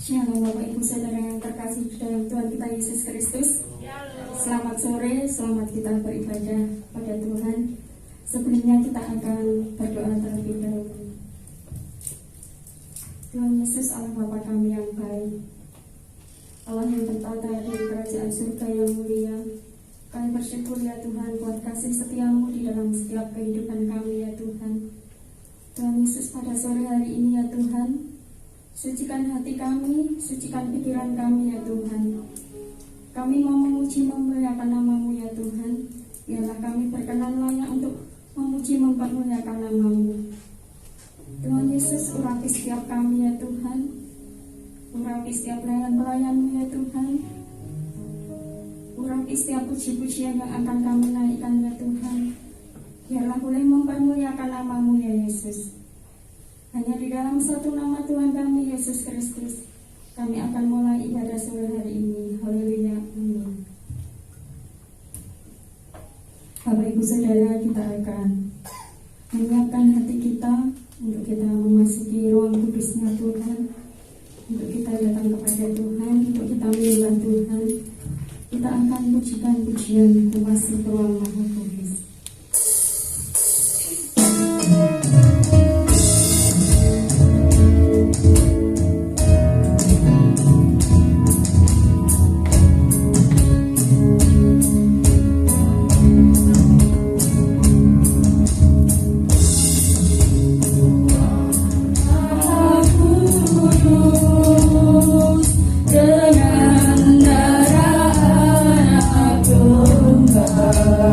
Shalom Bapak Ibu Saudara yang terkasih dalam Tuhan kita Yesus Kristus. Selamat sore, selamat kita beribadah pada Tuhan. Sebelumnya kita akan berdoa terlebih dahulu. Tuhan Yesus, Allah Bapa kami yang baik, Allah yang bertata di kerajaan surga yang mulia, kami bersyukur ya Tuhan buat kasih setiamu di dalam setiap kehidupan kami ya Tuhan. Tuhan Yesus, pada sore hari ini ya Tuhan, sucikan hati kami, sucikan pikiran kami ya Tuhan. Kami mau memuji memuliakan nama-Mu ya Tuhan. Biarlah kami berkenan layak untuk memuji mempermuliakan nama-Mu. Tuhan Yesus, urapi setiap kami ya Tuhan. Urapi setiap pelayan-pelayan-Mu ya Tuhan. Urapi setiap puji-pujian yang akan kami naikkan ya Tuhan. Biarlah boleh mempermuliakan nama-Mu ya Yesus. Hanya di dalam satu nama Tuhan kami, Yesus Kristus, kami akan mulai ibadah sore hari ini. Haleluya, amin. Bapak Ibu Saudara, kita akan menyiapkan hati kita untuk kita memasuki ruang kudusnya Tuhan, untuk kita datang kepada Tuhan, untuk kita menyembah Tuhan. Kita akan pujikan pujian memasuki ruang Maha Kudus. Dengan darah anak domba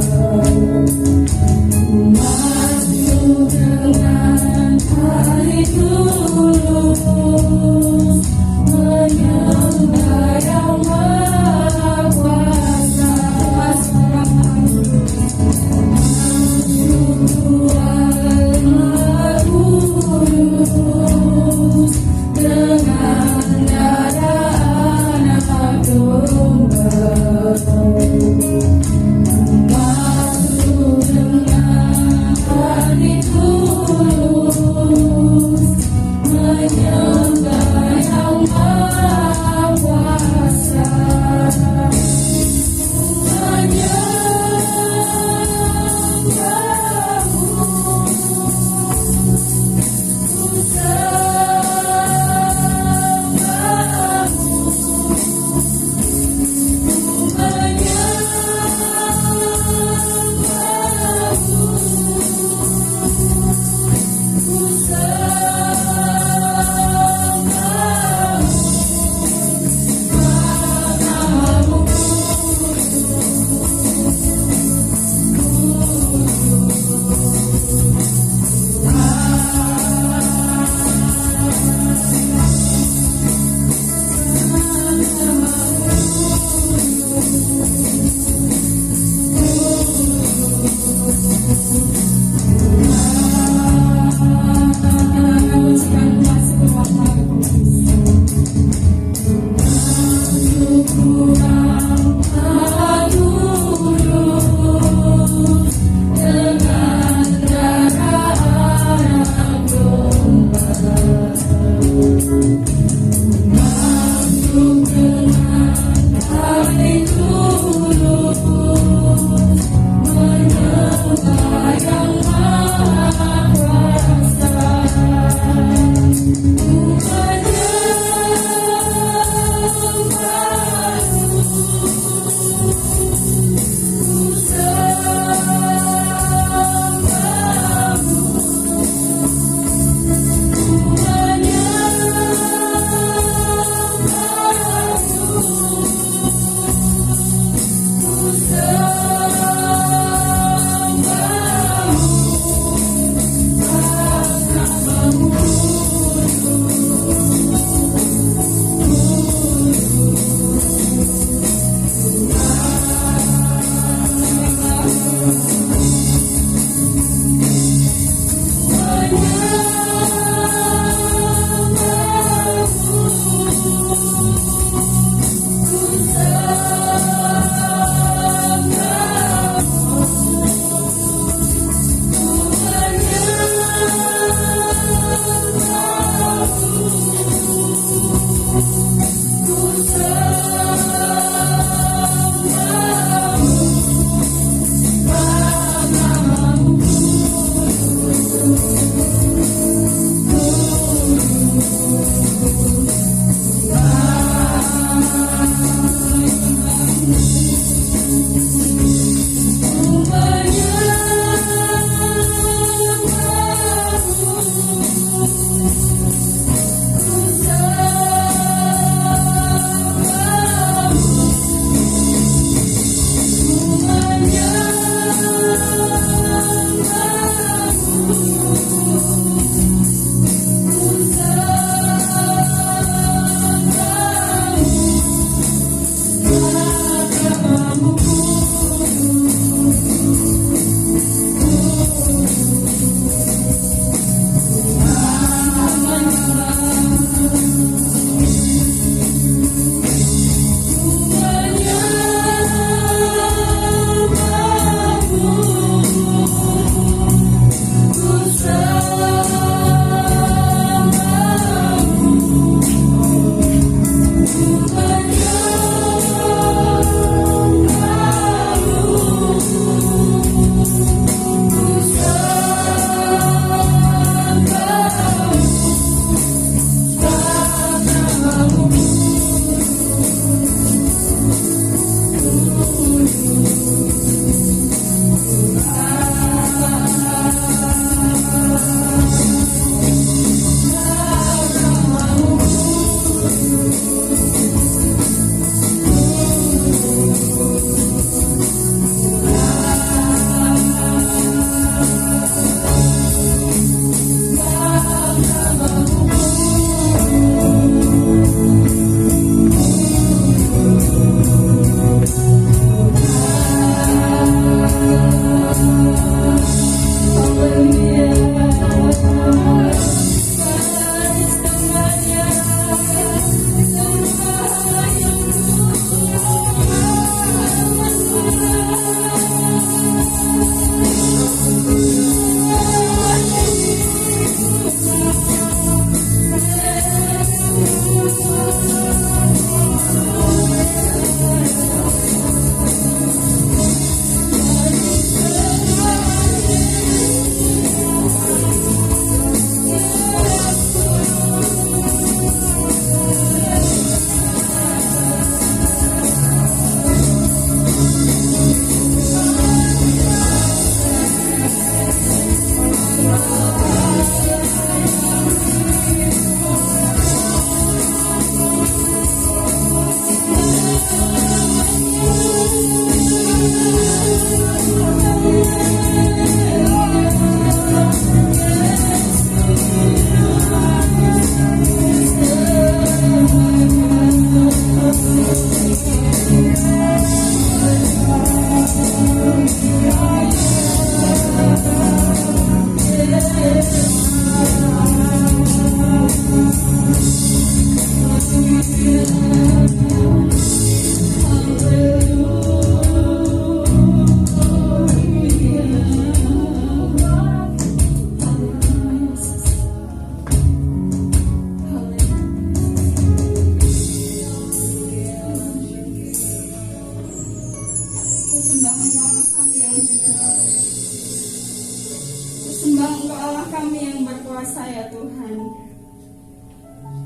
Menyembah Engkau Allah kami yang berkuasa ya Tuhan.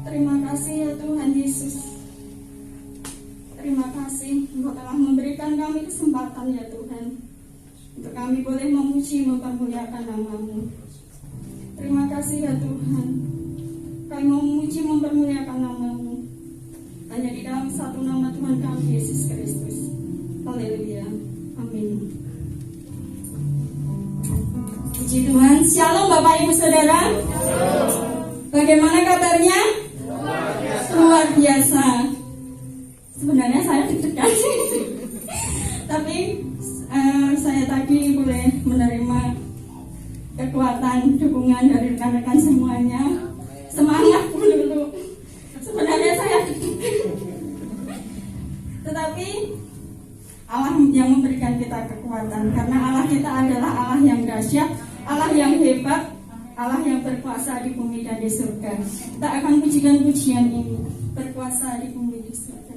Terima kasih ya Tuhan Yesus. Terima kasih Engkau telah memberikan kami kesempatan ya Tuhan, untuk kami boleh memuji mempermuliakan nama-Mu. Terima kasih ya Tuhan, kami memuji mempermuliakan nama-Mu hanya di dalam satu nama Tuhan kami Yesus Kristus. Haleluya. Amin. Puji Tuhan. Shalom Bapak Ibu Saudara. Bagaimana kabarnya? Luar biasa. Sebenarnya saya deg-degan sih. Tapi saya tadi boleh menerima kekuatan, dukungan dari rekan-rekan semuanya. Semangat dulu. Sebenarnya saya deg-degan. Tetapi Allah yang memberikan kita kekuatan, karena Allah kita adalah Allah yang dahsyat, Allah yang hebat, Allah yang berkuasa di bumi dan di surga. Kita akan pujikan pujian ini, berkuasa di bumi dan di surga.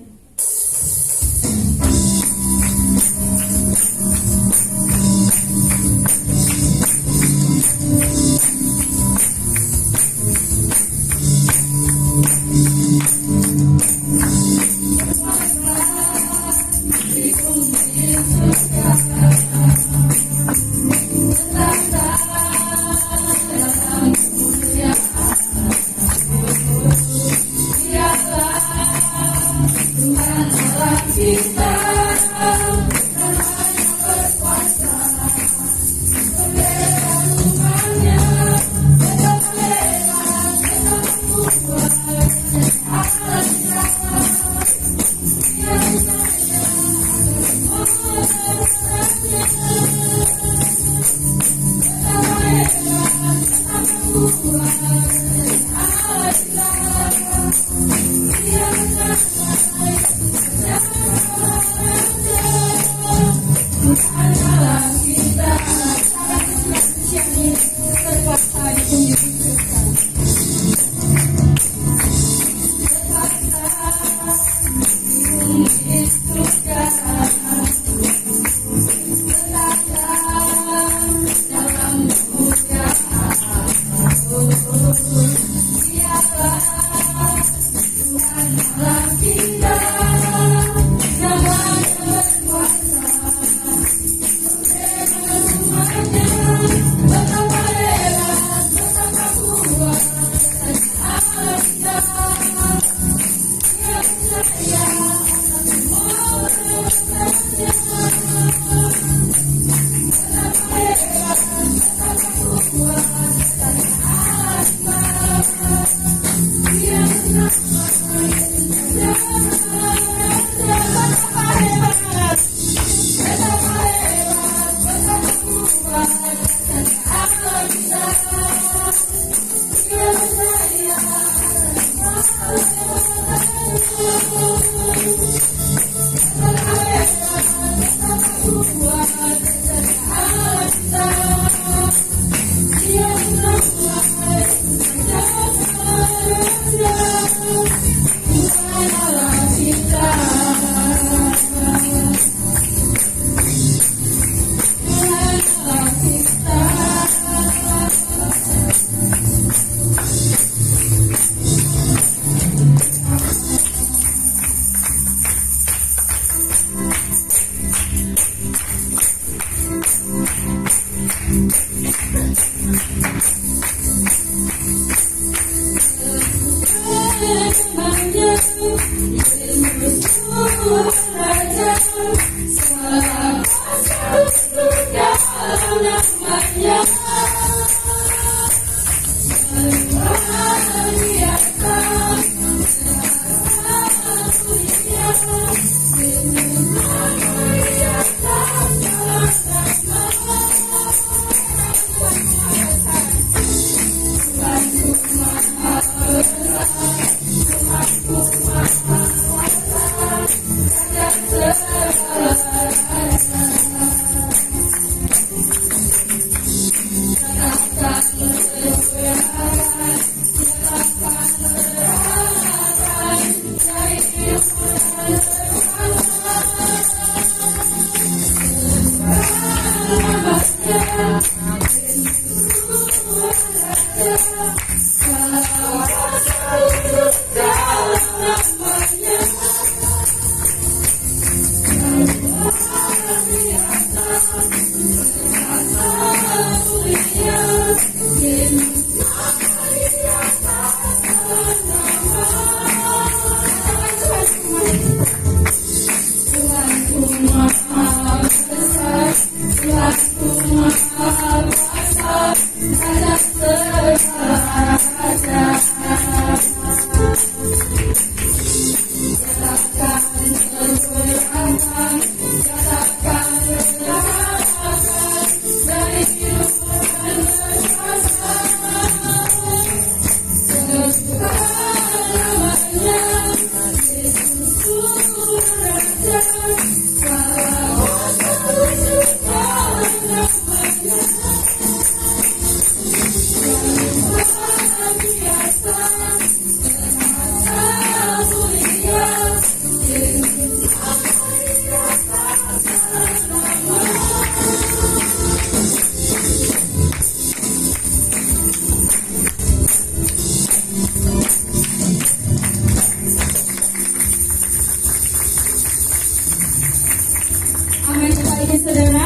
Amin, Bapak Ibu Saudara.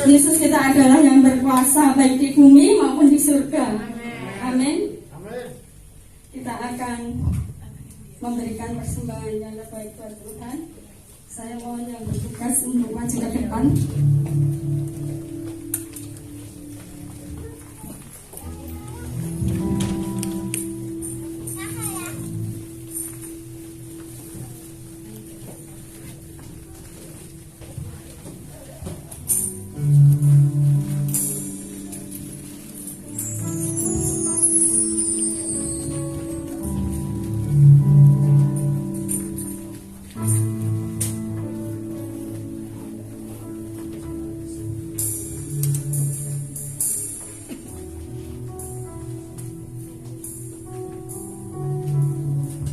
Yesus kita adalah yang berkuasa baik di bumi maupun di surga. Amin. Kita akan memberikan persembahan yang terbaik buat Tuhan. Saya mohon yang bertugas untuk maju ke depan.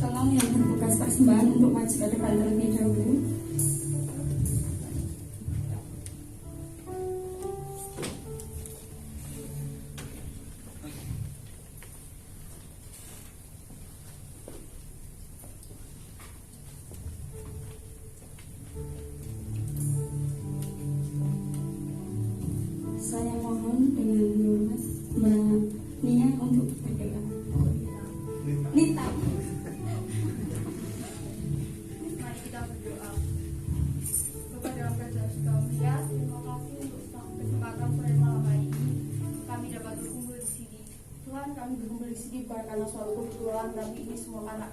Tolong yang bertugas persembahan untuk maju ke depan terlebih dahulu. Saya mohon dengan hormat Mbak Nia untuk berdoa. Nita. Mari kita berdoa. Bapa dalam kerajaan Kami, ya, terima kasih untuk kesempatan sore malam hari ini kami dapat berkumpul di sini. Tuhan, kami berkumpul di sini bukan karena suatu kebetulan, tapi ini semua karena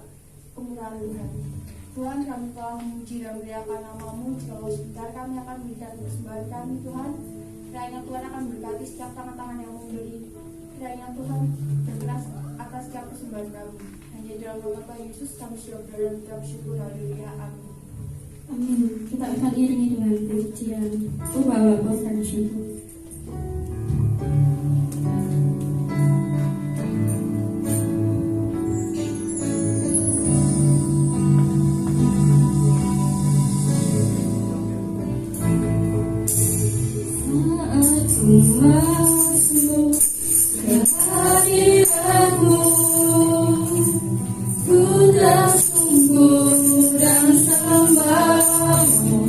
kemurahan Tuhan. Tuhan, kami telah memuji dan memuliakan nama-Mu. Kalau sebentar kami akan memberikan persembahan kami, Tuhan. Kiranya Tuhan akan berkati setiap tangan-tangan yang memberi. Kiranya Tuhan berkenan atas setiap persembahan kami. Hanya dalam nama Tuhan Yesus kami sudah berdoa dan kita bersyukur. Haleluya. Amin. Amin. Kita akan iringi dengan pujian Ubawa dan syukur. Masuk ke hadiratmu, ku tak sungguh dan sembahmu.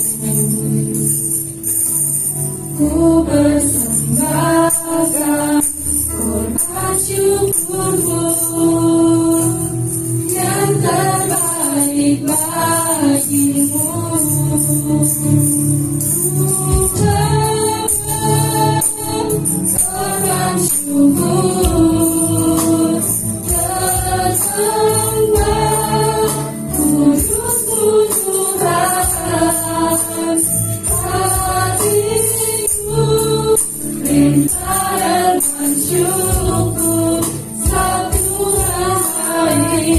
Ku persembahkan korban syukurku yang terbaik bagimu. Korban syukur tersembah kudus-Mu Tuhan, hatiku limpah dengan syukur satu hari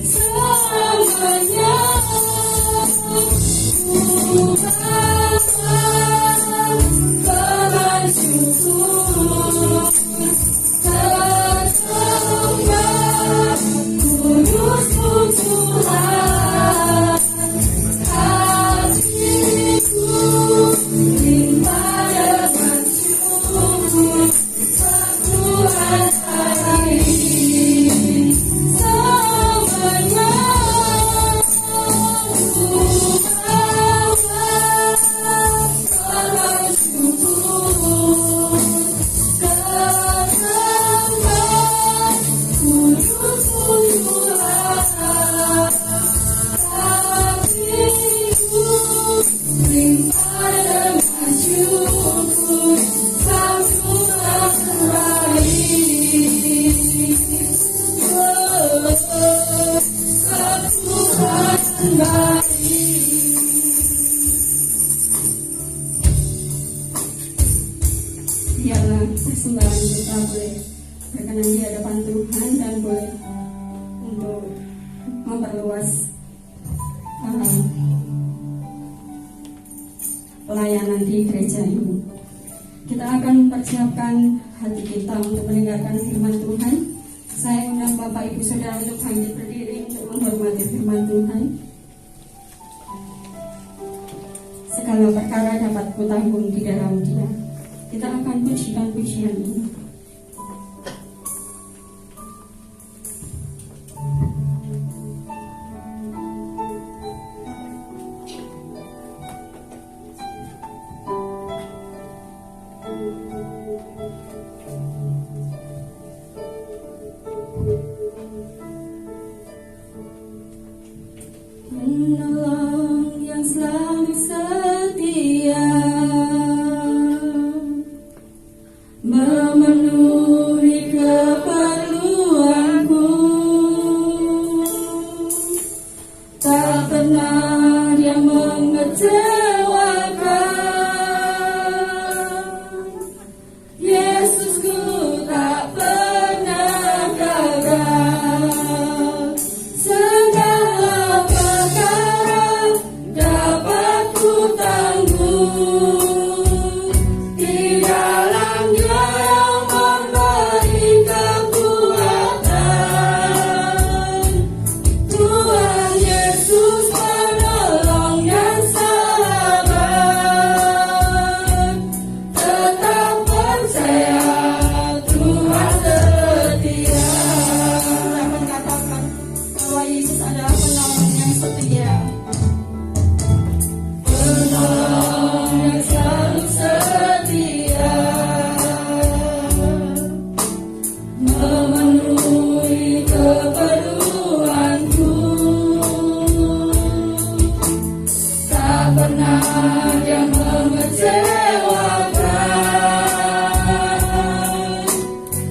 selamanya. Satu Biarlah persembahan kita boleh berkenan di hadapan Tuhan dan boleh untuk memperluas pelayanan di gereja ini. Kita akan mempersiapkan hati kita untuk mendengarkan firman Tuhan. Saya undang Bapak Ibu Saudara untuk bangkit berdiri untuk menghormati firman Tuhan. Segala perkara dapat kutanggung di dalam Dia. Kita akan pujikan pujian ini. Menolong yang selalu setia, memenuhi keperluanku, tak pernah Dia mengecewakan. Yesusku tak pernah gagal. Segala perkara dapat ku tanggung di dalam Dia yang memberi kekuatan. Tuhan Yesus penolong dan sahabat. Tetap percaya Tuhan setia. Saya mengatakan bahwa Yesus adalah penolong yang setia. Penolong yang selalu setia, memenuhi keperluanku, tak pernah Dia mengecewakan.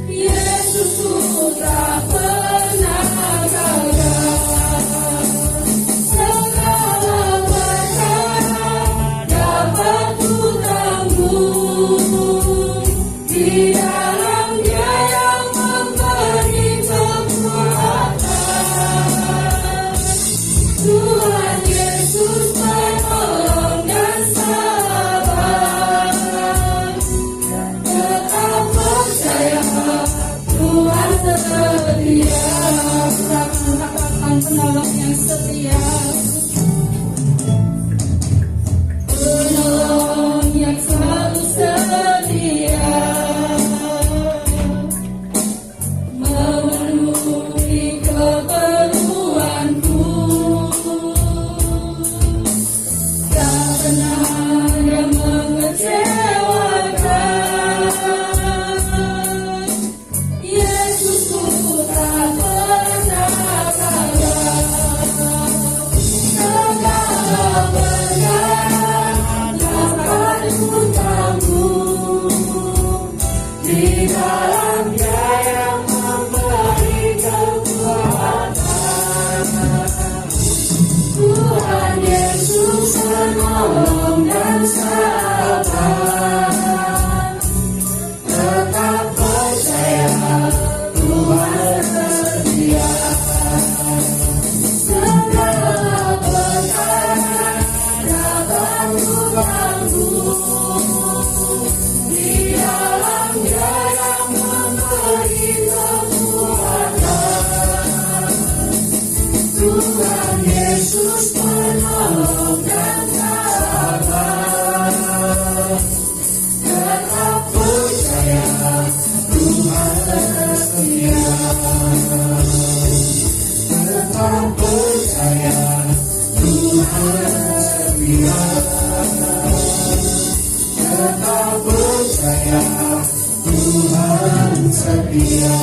Yesusku tak pernah gagal. Segala perkara dapat ku tanggung di dalam Dia yang memberi kekuatan. Tuhan Yesus penolong dan sahabat. Tetap percaya Tuhan setia. Kita mengatakan penolong yang setia. Penolong yang selalu setia, memenuhi keperluanku, tak pernah Dia mengecewakan. Yesusku tak pernah gagal. Segala perkara dapat ku tanggung di dalam Dia yang memberi kekuatan. Tuhan Yesus penolong dan sahabat. Tetap percaya Tuhan setia. Segala perkara dapat ku tanggung di dalam Dia yang memberi kekuatan. Tuhan Yesus penolong dan sahabat. Tetap percaya Tuhan setia. Tetap percaya Tuhan setia. Tetap percaya Tuhan setia.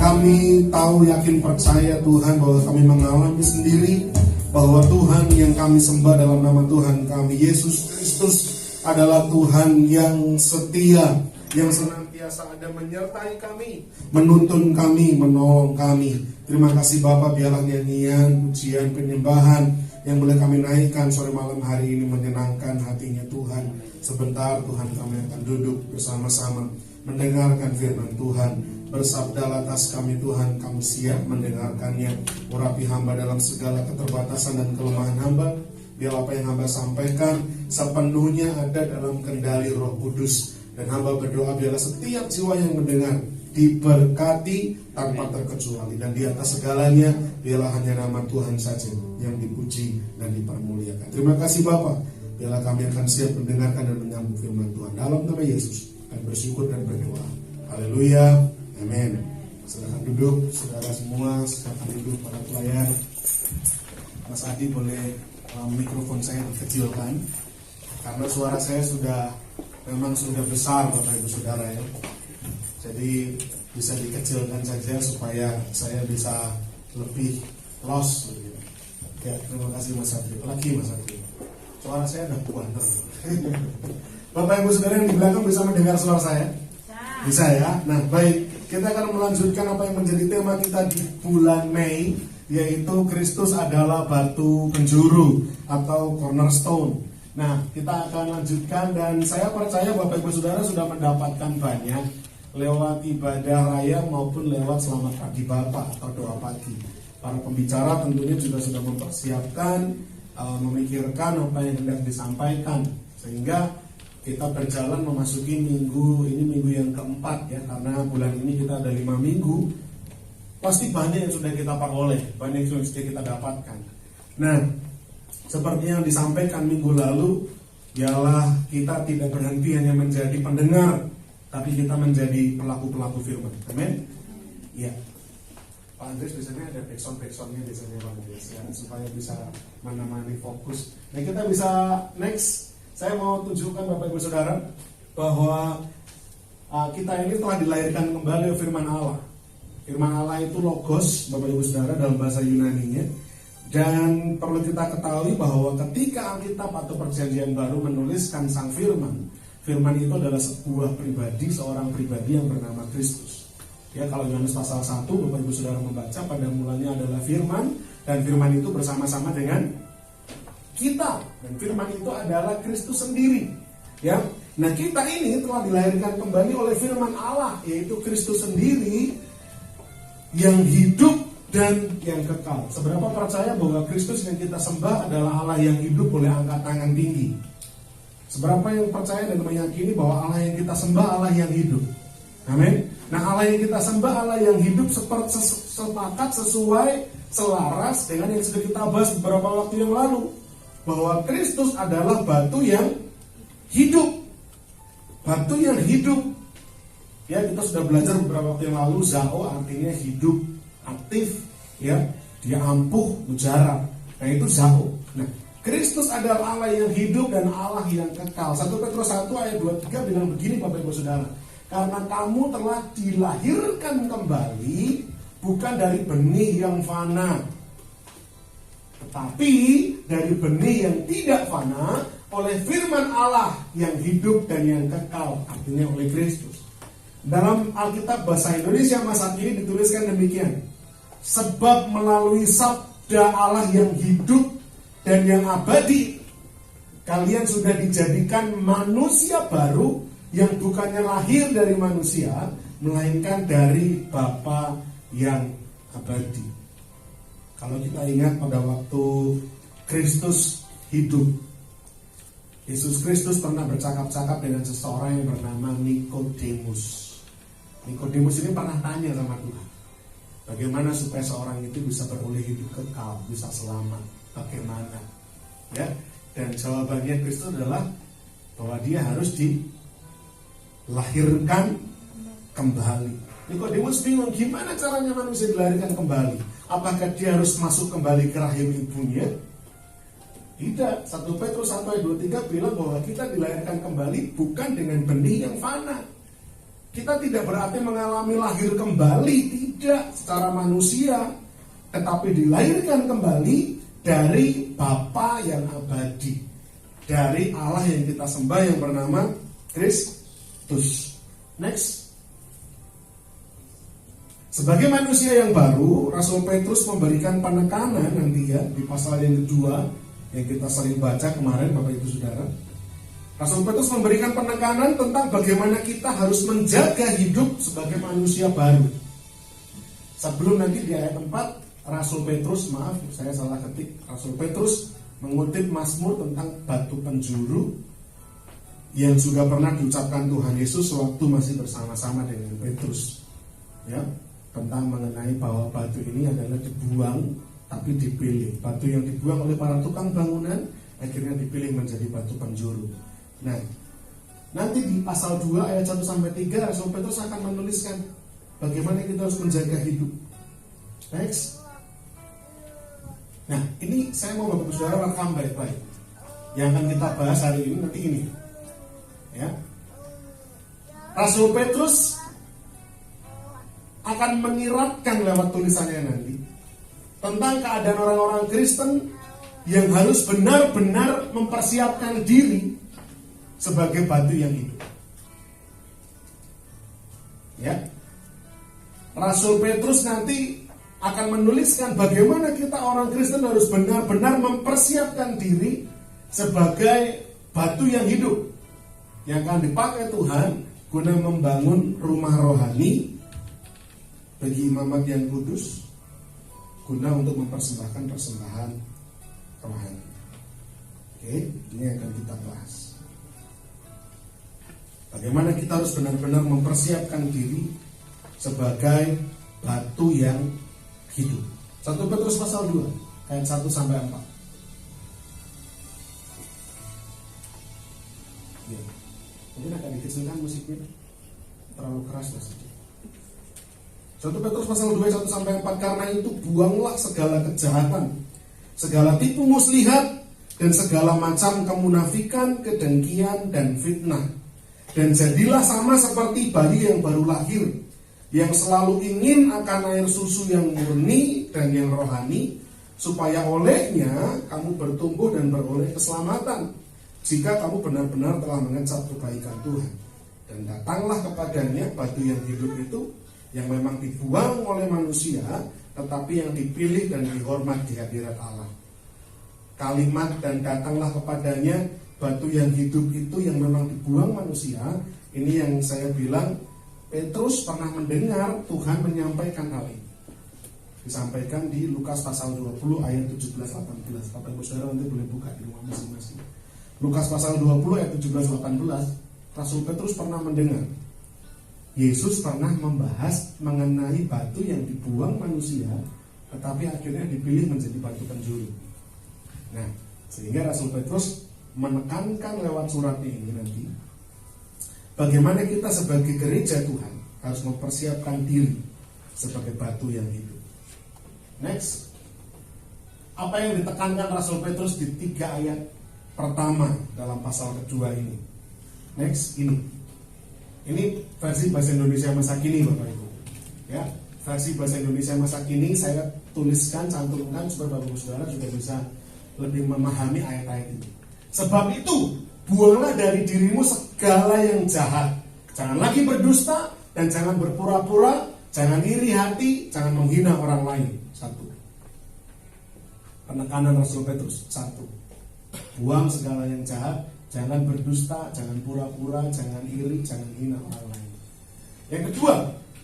Kami tahu, yakin, percaya Tuhan bahwa kami mengalami sendiri bahwa Tuhan yang kami sembah dalam nama Tuhan kami Yesus Kristus adalah Tuhan yang setia, yang senantiasa ada menyertai kami, menuntun kami, menolong kami. Terima kasih Bapa, biarlah nyanyian, pujian, penyembahan yang boleh kami naikkan sore malam hari ini menyenangkan hatinya Tuhan. Sebentar Tuhan kami akan duduk bersama-sama mendengarkan firman Tuhan. Bersabdalah atas kami Tuhan, kami siap mendengarkannya. Urapi hamba dalam segala keterbatasan dan kelemahan hamba. Biar apa yang hamba sampaikan sepenuhnya ada dalam kendali Roh Kudus. Dan hamba berdoa biarlah setiap jiwa yang mendengar diberkati tanpa terkecuali. Dan di atas segalanya biarlah hanya nama Tuhan saja yang dipuji dan dipermuliakan. Terima kasih Bapa. Biarlah kami akan siap mendengarkan dan menyambut firman Tuhan. Dalam nama Yesus kami bersyukur dan berdoa. Haleluya. Amin. Silakan duduk saudara semua. Silakan duduk para pelayan. Mas Adi boleh mikrofon saya dikecilkan karena suara saya memang sudah besar Bapak Ibu Saudara ya. Jadi bisa dikecilkan saja supaya saya bisa lebih los gitu. Ya, terima kasih Mas Adi. Lagi Mas Adi. Suara saya udah kuat. Bapak Ibu Saudara yang di belakang bisa mendengar suara saya? Bisa ya. Nah, baik, kita akan melanjutkan apa yang menjadi tema kita di bulan Mei, yaitu Kristus adalah batu penjuru atau cornerstone. Nah, kita akan lanjutkan dan saya percaya Bapak Ibu Saudara sudah mendapatkan banyak lewat ibadah raya maupun lewat selamat pagi Bapak atau doa pagi. Para pembicara tentunya juga sudah mempersiapkan, memikirkan apa yang hendak disampaikan, sehingga kita berjalan memasuki minggu yang keempat ya, karena bulan ini kita ada 5 minggu. Pasti banyak yang sudah kita peroleh, banyak yang sudah kita dapatkan. Nah, seperti yang disampaikan minggu lalu, ialah kita tidak berhenti hanya menjadi pendengar, tapi kita menjadi pelaku-pelaku firman. Amin? Ya. Pak Andres biasanya ada backsound-backsoundnya biasanya Pak Andres ya, supaya bisa menemani fokus. Nah, kita bisa next. Saya mau tunjukkan Bapak Ibu Saudara bahwa kita ini telah dilahirkan kembali oleh firman Allah. Firman Allah itu logos, Bapak Ibu Saudara, dalam bahasa Yunaninya. Dan perlu kita ketahui bahwa ketika Alkitab atau Perjanjian Baru menuliskan sang firman, firman itu adalah sebuah pribadi, seorang pribadi yang bernama Kristus. Ya, kalau Yohanes pasal 1, Bapak Ibu Saudara membaca, pada mulanya adalah firman, dan firman itu bersama-sama dengan kita, dan firman itu adalah Kristus sendiri. Ya, nah kita ini telah dilahirkan kembali oleh firman Allah, yaitu Kristus sendiri yang hidup dan yang kekal. Seberapa percaya bahwa Kristus yang kita sembah adalah Allah yang hidup, boleh angkat tangan tinggi. Seberapa yang percaya dan meyakini bahwa Allah yang kita sembah Allah yang hidup. Amin. Nah, Allah yang kita sembah Allah yang hidup sepakat sesuai selaras dengan yang sudah kita bahas beberapa waktu yang lalu, bahwa Kristus adalah batu yang hidup. Batu yang hidup. Ya, kita sudah belajar beberapa waktu yang lalu, Zao artinya hidup, aktif, ya, dia ampuh, mujarab. Nah, itu Zao. Nah, Kristus adalah Allah yang hidup dan Allah yang kekal. 1 Petrus 1 ayat 23 bilang begini Bapak Ibu Saudara, karena kamu telah dilahirkan kembali bukan dari benih yang fana, tetapi dari benih yang tidak fana oleh firman Allah yang hidup dan yang kekal, artinya oleh Kristus. Dalam Alkitab bahasa Indonesia masa kini dituliskan demikian, sebab melalui sabda Allah yang hidup dan yang abadi, kalian sudah dijadikan manusia baru yang bukannya lahir dari manusia, melainkan dari Bapa yang abadi. Kalau kita ingat pada waktu Kristus hidup, Yesus Kristus pernah bercakap-cakap dengan seseorang yang bernama Nikodemus. Nikodemus ini pernah tanya sama Tuhan, bagaimana supaya seorang itu bisa beroleh hidup kekal, bisa selamat, bagaimana? Ya, dan jawabannya Kristus adalah bahwa dia harus dilahirkan kembali. Nikodemus bingung, gimana caranya manusia dilahirkan kembali? Apakah dia harus masuk kembali ke rahim ibunya? Tidak. 1 Petrus 1 ayat 23 bilang bahwa kita dilahirkan kembali bukan dengan benih yang fana. Kita tidak berarti mengalami lahir kembali, tidak secara manusia, tetapi dilahirkan kembali dari Bapa yang abadi, dari Allah yang kita sembah yang bernama Kristus. Next. Sebagai manusia yang baru, Rasul Petrus memberikan penekanan nanti ya di pasal yang kedua yang kita sering baca kemarin Bapak Ibu Saudara. Rasul Petrus memberikan penekanan tentang bagaimana kita harus menjaga hidup sebagai manusia baru. Sebelum nanti di ayat 4, Rasul Petrus, maaf saya salah ketik, Rasul Petrus mengutip Mazmur tentang batu penjuru yang juga pernah diucapkan Tuhan Yesus waktu masih bersama-sama dengan Petrus. Ya, tentang mengenai bahwa batu ini adalah dibuang tapi dipilih. Batu yang dibuang oleh para tukang bangunan akhirnya dipilih menjadi batu penjuru. Nah, nanti di pasal 2 ayat 1-3 Rasul Petrus akan menuliskan bagaimana kita harus menjaga hidup. Next. Nah, ini saya mau Bapak Saudara rekam baik-baik. Yang akan kita bahas hari ini nanti ini. Ya. Rasul Petrus akan menyiratkan lewat tulisannya nanti tentang keadaan orang-orang Kristen yang harus benar-benar mempersiapkan diri sebagai batu yang hidup. Ya. Rasul Petrus nanti akan menuliskan bagaimana kita orang Kristen harus benar-benar mempersiapkan diri sebagai batu yang hidup yang akan dipakai Tuhan guna membangun rumah rohani bagi imamat yang kudus, guna untuk mempersembahkan persembahan rohani. Oke, ini akan kita bahas. Bagaimana kita harus benar-benar mempersiapkan diri sebagai batu yang hidup. 1 Petrus pasal 2 ayat 1-4. Ya. Mungkin akan dikecilkan musiknya, terlalu keras maksudnya. 1 Petrus pasal 2 ayat 1-4, karena itu buanglah segala kejahatan, segala tipu muslihat, dan segala macam kemunafikan, kedengkian, dan fitnah. Dan jadilah sama seperti bayi yang baru lahir, yang selalu ingin akan air susu yang murni dan yang rohani, supaya olehnya kamu bertumbuh dan beroleh keselamatan, jika kamu benar-benar telah mengecap kebaikan Tuhan. Dan datanglah kepadanya batu yang hidup itu, yang memang dibuang oleh manusia, tetapi yang dipilih dan dihormat di hadirat Allah. Kalimat dan datanglah kepadanya batu yang hidup itu yang memang dibuang manusia, ini yang saya bilang Petrus pernah mendengar Tuhan menyampaikan hal ini. Disampaikan di Lukas pasal 20 ayat 17-18. Bapak Ibu Saudara nanti boleh buka di rumah masing-masing. Lukas pasal 20 ayat 17-18, Rasul Petrus pernah mendengar Yesus pernah membahas mengenai batu yang dibuang manusia, tetapi akhirnya dipilih menjadi batu penjuru. Nah, sehingga Rasul Petrus menekankan lewat suratnya ini nanti bagaimana kita sebagai gereja Tuhan harus mempersiapkan diri sebagai batu yang hidup. Next, apa yang ditekankan Rasul Petrus di 3 ayat pertama dalam pasal kedua ini. Next, ini versi bahasa Indonesia masa kini Bapak Ibu. Ya, versi bahasa Indonesia masa kini saya tuliskan, cantumkan supaya Bapak Ibu Saudara juga bisa lebih memahami ayat-ayat ini. Sebab itu, buanglah dari dirimu segala yang jahat. Jangan lagi berdusta dan jangan berpura-pura, jangan iri hati, jangan menghina orang lain. 1. Penekanan Rasul Petrus. 1. Buang segala yang jahat, jangan berdusta, jangan pura-pura, jangan iri, jangan hina orang lain. Yang kedua,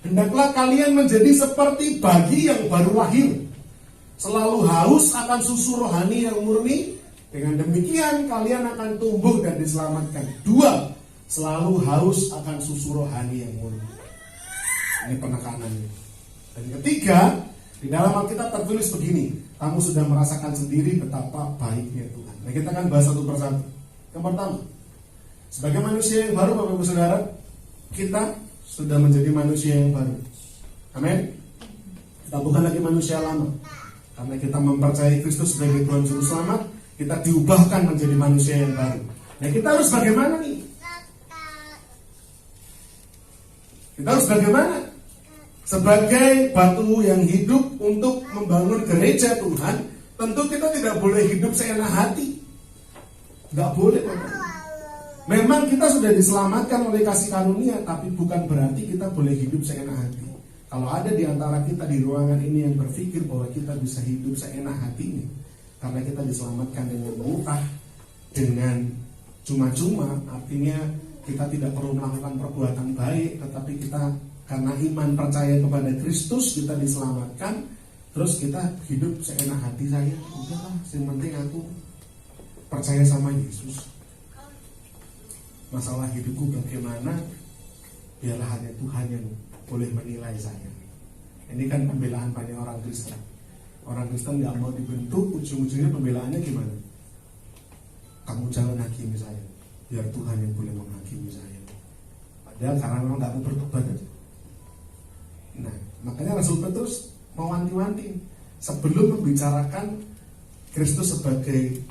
hendaklah kalian menjadi seperti bayi yang baru lahir, selalu haus akan susu rohani yang murni. Dengan demikian kalian akan tumbuh dan diselamatkan. 2. Selalu haus akan susu rohani yang murni. Ini penekanannya. Dan ketiga, di dalam Alkitab tertulis begini, kamu sudah merasakan sendiri betapa baiknya Tuhan. Nah, kita akan bahas satu persatu. Yang pertama, sebagai manusia yang baru Bapak Ibu Saudara, kita sudah menjadi manusia yang baru. Amin. Kita bukan lagi manusia lama. Karena kita mempercayai Kristus sebagai Tuhan Juru Selamat, kita diubahkan menjadi manusia yang baru. Nah, kita harus bagaimana nih? Kita harus bagaimana? Sebagai batu yang hidup untuk membangun gereja Tuhan, tentu kita tidak boleh hidup seenak hati. Nggak boleh, Bapak. Memang kita sudah diselamatkan oleh kasih karunia, tapi bukan berarti kita boleh hidup seenak hati. Kalau ada di antara kita di ruangan ini yang berpikir bahwa kita bisa hidup seenak hatinya karena kita diselamatkan dengan murah, dengan cuma-cuma, artinya kita tidak perlu melakukan perbuatan baik, tetapi kita karena iman percaya kepada Kristus kita diselamatkan, terus kita hidup seenak hati saya, udahlah, yang penting aku percaya sama Yesus. Masalah hidupku bagaimana, biarlah hanya Tuhan yang boleh menilai saya. Ini kan pembelaan banyak orang Kristen. Orang Kristen nggak mau dibentuk, ujung-ujungnya pembelaannya gimana? Kamu jangan hakimi saya, biar Tuhan yang boleh menghakimi saya. Padahal karena memang nggak mau bertobat aja. Nah, makanya Rasul Petrus mewanti-wanti sebelum membicarakan Kristus sebagai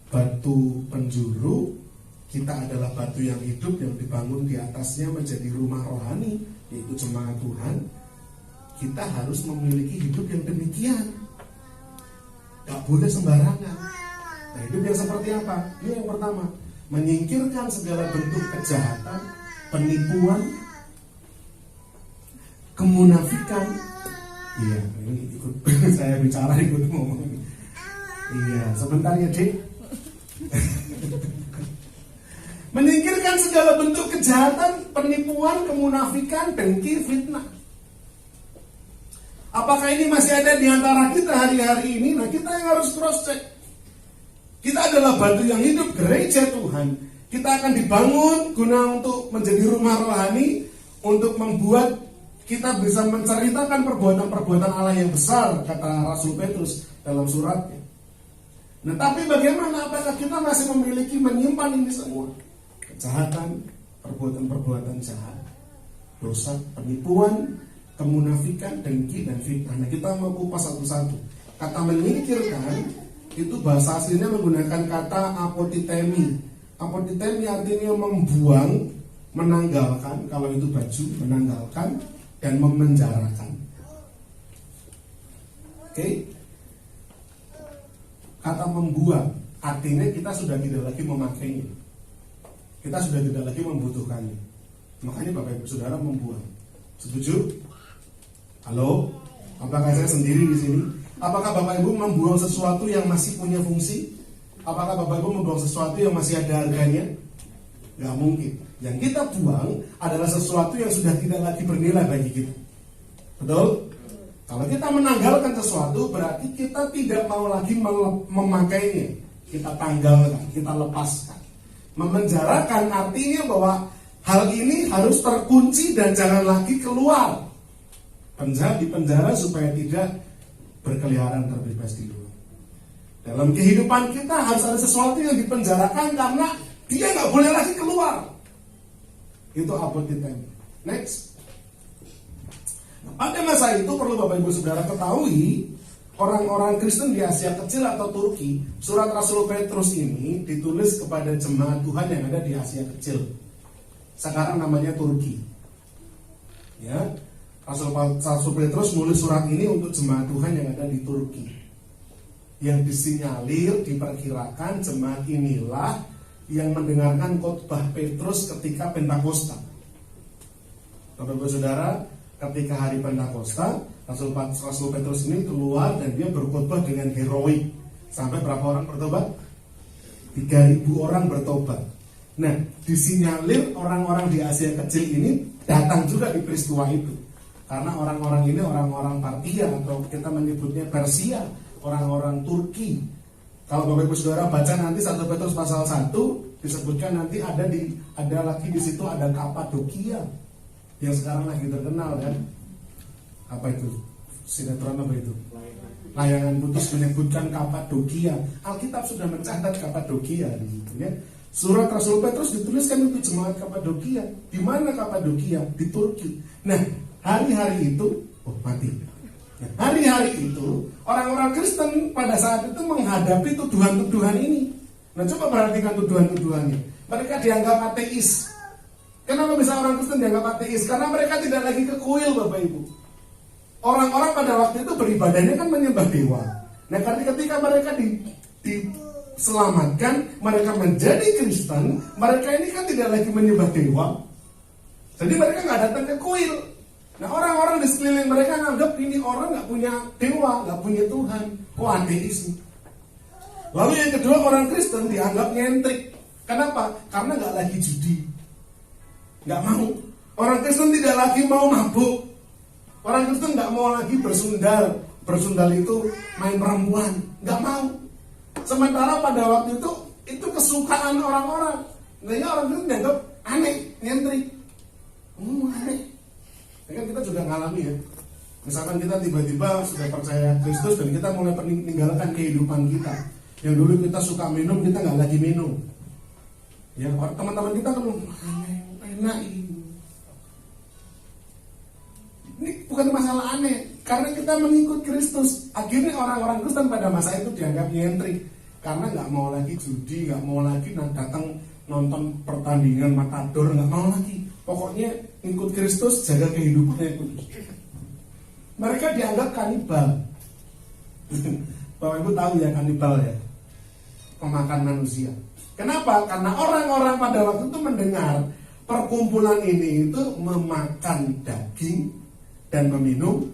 batu penjuru, kita adalah batu yang hidup yang dibangun di atasnya menjadi rumah rohani, yaitu jemaat Tuhan. Kita harus memiliki hidup yang demikian. Gak boleh sembarangan. Nah, hidup yang seperti apa? Ini yang pertama, menyingkirkan segala bentuk kejahatan, penipuan, kemunafikan. Iya, ini ikut saya bicara ikut ngomong. Iya, sebentar ya, Dek. Menyingkirkan segala bentuk kejahatan, penipuan, kemunafikan, dengki, fitnah. Apakah ini masih ada di antara kita hari-hari ini? Nah, kita yang harus cross check. Kita adalah batu yang hidup, gereja Tuhan. Kita akan dibangun guna untuk menjadi rumah rohani, untuk membuat kita bisa menceritakan perbuatan-perbuatan Allah yang besar, kata Rasul Petrus dalam suratnya. Nah, tapi bagaimana? Apakah kita masih memiliki menyimpan ini semua? Kejahatan, perbuatan-perbuatan jahat, dosa, penipuan, kemunafikan, dengki, dan fitnah. Nah, kita mau kupas satu-satu. Kata menyingkirkan itu bahasa aslinya menggunakan kata apotitemi. Apotitemi artinya membuang, menanggalkan, kalau itu baju, menanggalkan, dan memenjarakan. Oke? Kata membuang artinya kita sudah tidak lagi memakainya. Kita sudah tidak lagi membutuhkannya. Makanya Bapak Ibu Saudara membuang. Setuju? Halo? Apakah saya sendiri di sini? Apakah Bapak Ibu membuang sesuatu yang masih punya fungsi? Apakah Bapak Ibu membuang sesuatu yang masih ada harganya? Gak mungkin. Yang kita buang adalah sesuatu yang sudah tidak lagi bernilai bagi kita. Betul? Kalau kita menanggalkan sesuatu, berarti kita tidak mau lagi memakainya. Kita tanggalkan, kita lepaskan. Memenjarakan artinya bahwa hal ini harus terkunci dan jangan lagi keluar. Penjahat dipenjara supaya tidak berkeliaran terbebas di luar. Dalam kehidupan kita harus ada sesuatu yang dipenjarakan karena dia nggak boleh lagi keluar. Itu apotitemi. Next. Nah, pada masa itu perlu Bapak Ibu Saudara ketahui, orang-orang Kristen di Asia Kecil atau Turki, surat Rasul Petrus ini ditulis kepada jemaat Tuhan yang ada di Asia Kecil. Sekarang namanya Turki. Ya, Rasul Petrus nulis surat ini untuk jemaat Tuhan yang ada di Turki. Yang disinyalir, diperkirakan jemaat inilah yang mendengarkan khotbah Petrus ketika Pentakosta. Bapak-Ibu Saudara, ketika hari Pentakosta, Rasul Petrus ini keluar dan dia berkhotbah dengan heroik. Sampai berapa orang bertobat? 3.000 orang bertobat. Nah, disinyalir orang-orang di Asia Kecil ini datang juga di peristiwa itu. Karena orang-orang ini orang-orang Partia atau kita menyebutnya Persia, orang-orang Turki. Kalau Bapak Ibu Saudara baca nanti 1 Petrus pasal 1 disebutkan nanti ada lagi di situ ada Kapadokia yang sekarang lagi terkenal kan. Apa itu? Sinetron apa itu? Layangan putus menyebutkan Kapadokia. Alkitab sudah mencatat Kapadokia di situ ya. Surat Rasul Petrus dituliskan untuk jemaat Kapadokia. Di mana Kapadokia? Di Turki. Nah, hari-hari itu mati. Nah, hari-hari itu orang-orang Kristen pada saat itu menghadapi tuduhan-tuduhan ini. Nah, coba perhatikan tuduhan-tuduhannya. Mereka dianggap ateis. Kenapa bisa orang Kristen dianggap ateis? Karena mereka tidak lagi ke kuil, Bapak Ibu. Orang-orang pada waktu itu beribadahnya kan menyembah dewa. Nah, ketika mereka diselamatkan, mereka menjadi Kristen, mereka ini kan tidak lagi menyembah dewa. Jadi mereka nggak datang ke kuil. Nah, orang-orang di sekeliling mereka nganggap ini orang nggak punya dewa, nggak punya Tuhan. Oh, ateis. Lalu yang kedua, orang Kristen dianggap nyentrik. Kenapa? Karena nggak lagi judi, nggak mau. Orang Kristen tidak lagi mau mabuk. Orang Kristen nggak mau lagi bersundal. Bersundal itu main perempuan, nggak mau. Sementara pada waktu itu kesukaan orang-orang. Nah, orang Kristen dianggap aneh, nyentrik. Aneh. Ya kan kita juga ngalami ya. Misalkan kita tiba-tiba sudah percaya Kristus dan kita mulai meninggalkan kehidupan kita. Yang dulu kita suka minum, kita nggak lagi minum. Ya, teman-teman kita kan enak ini. Ini bukan masalah aneh, karena kita mengikut Kristus. Akhirnya orang-orang Kristen pada masa itu dianggap nyentrik, karena nggak mau lagi judi, nggak mau lagi datang nonton pertandingan matador, nggak mau lagi. Pokoknya ikut Kristus, jaga kehidupannya kudus. Mereka dianggap kanibal. Bapak Ibu tahu ya kanibal ya, pemakan manusia. Kenapa? Karena orang-orang pada waktu itu mendengar perkumpulan ini itu memakan daging dan meminum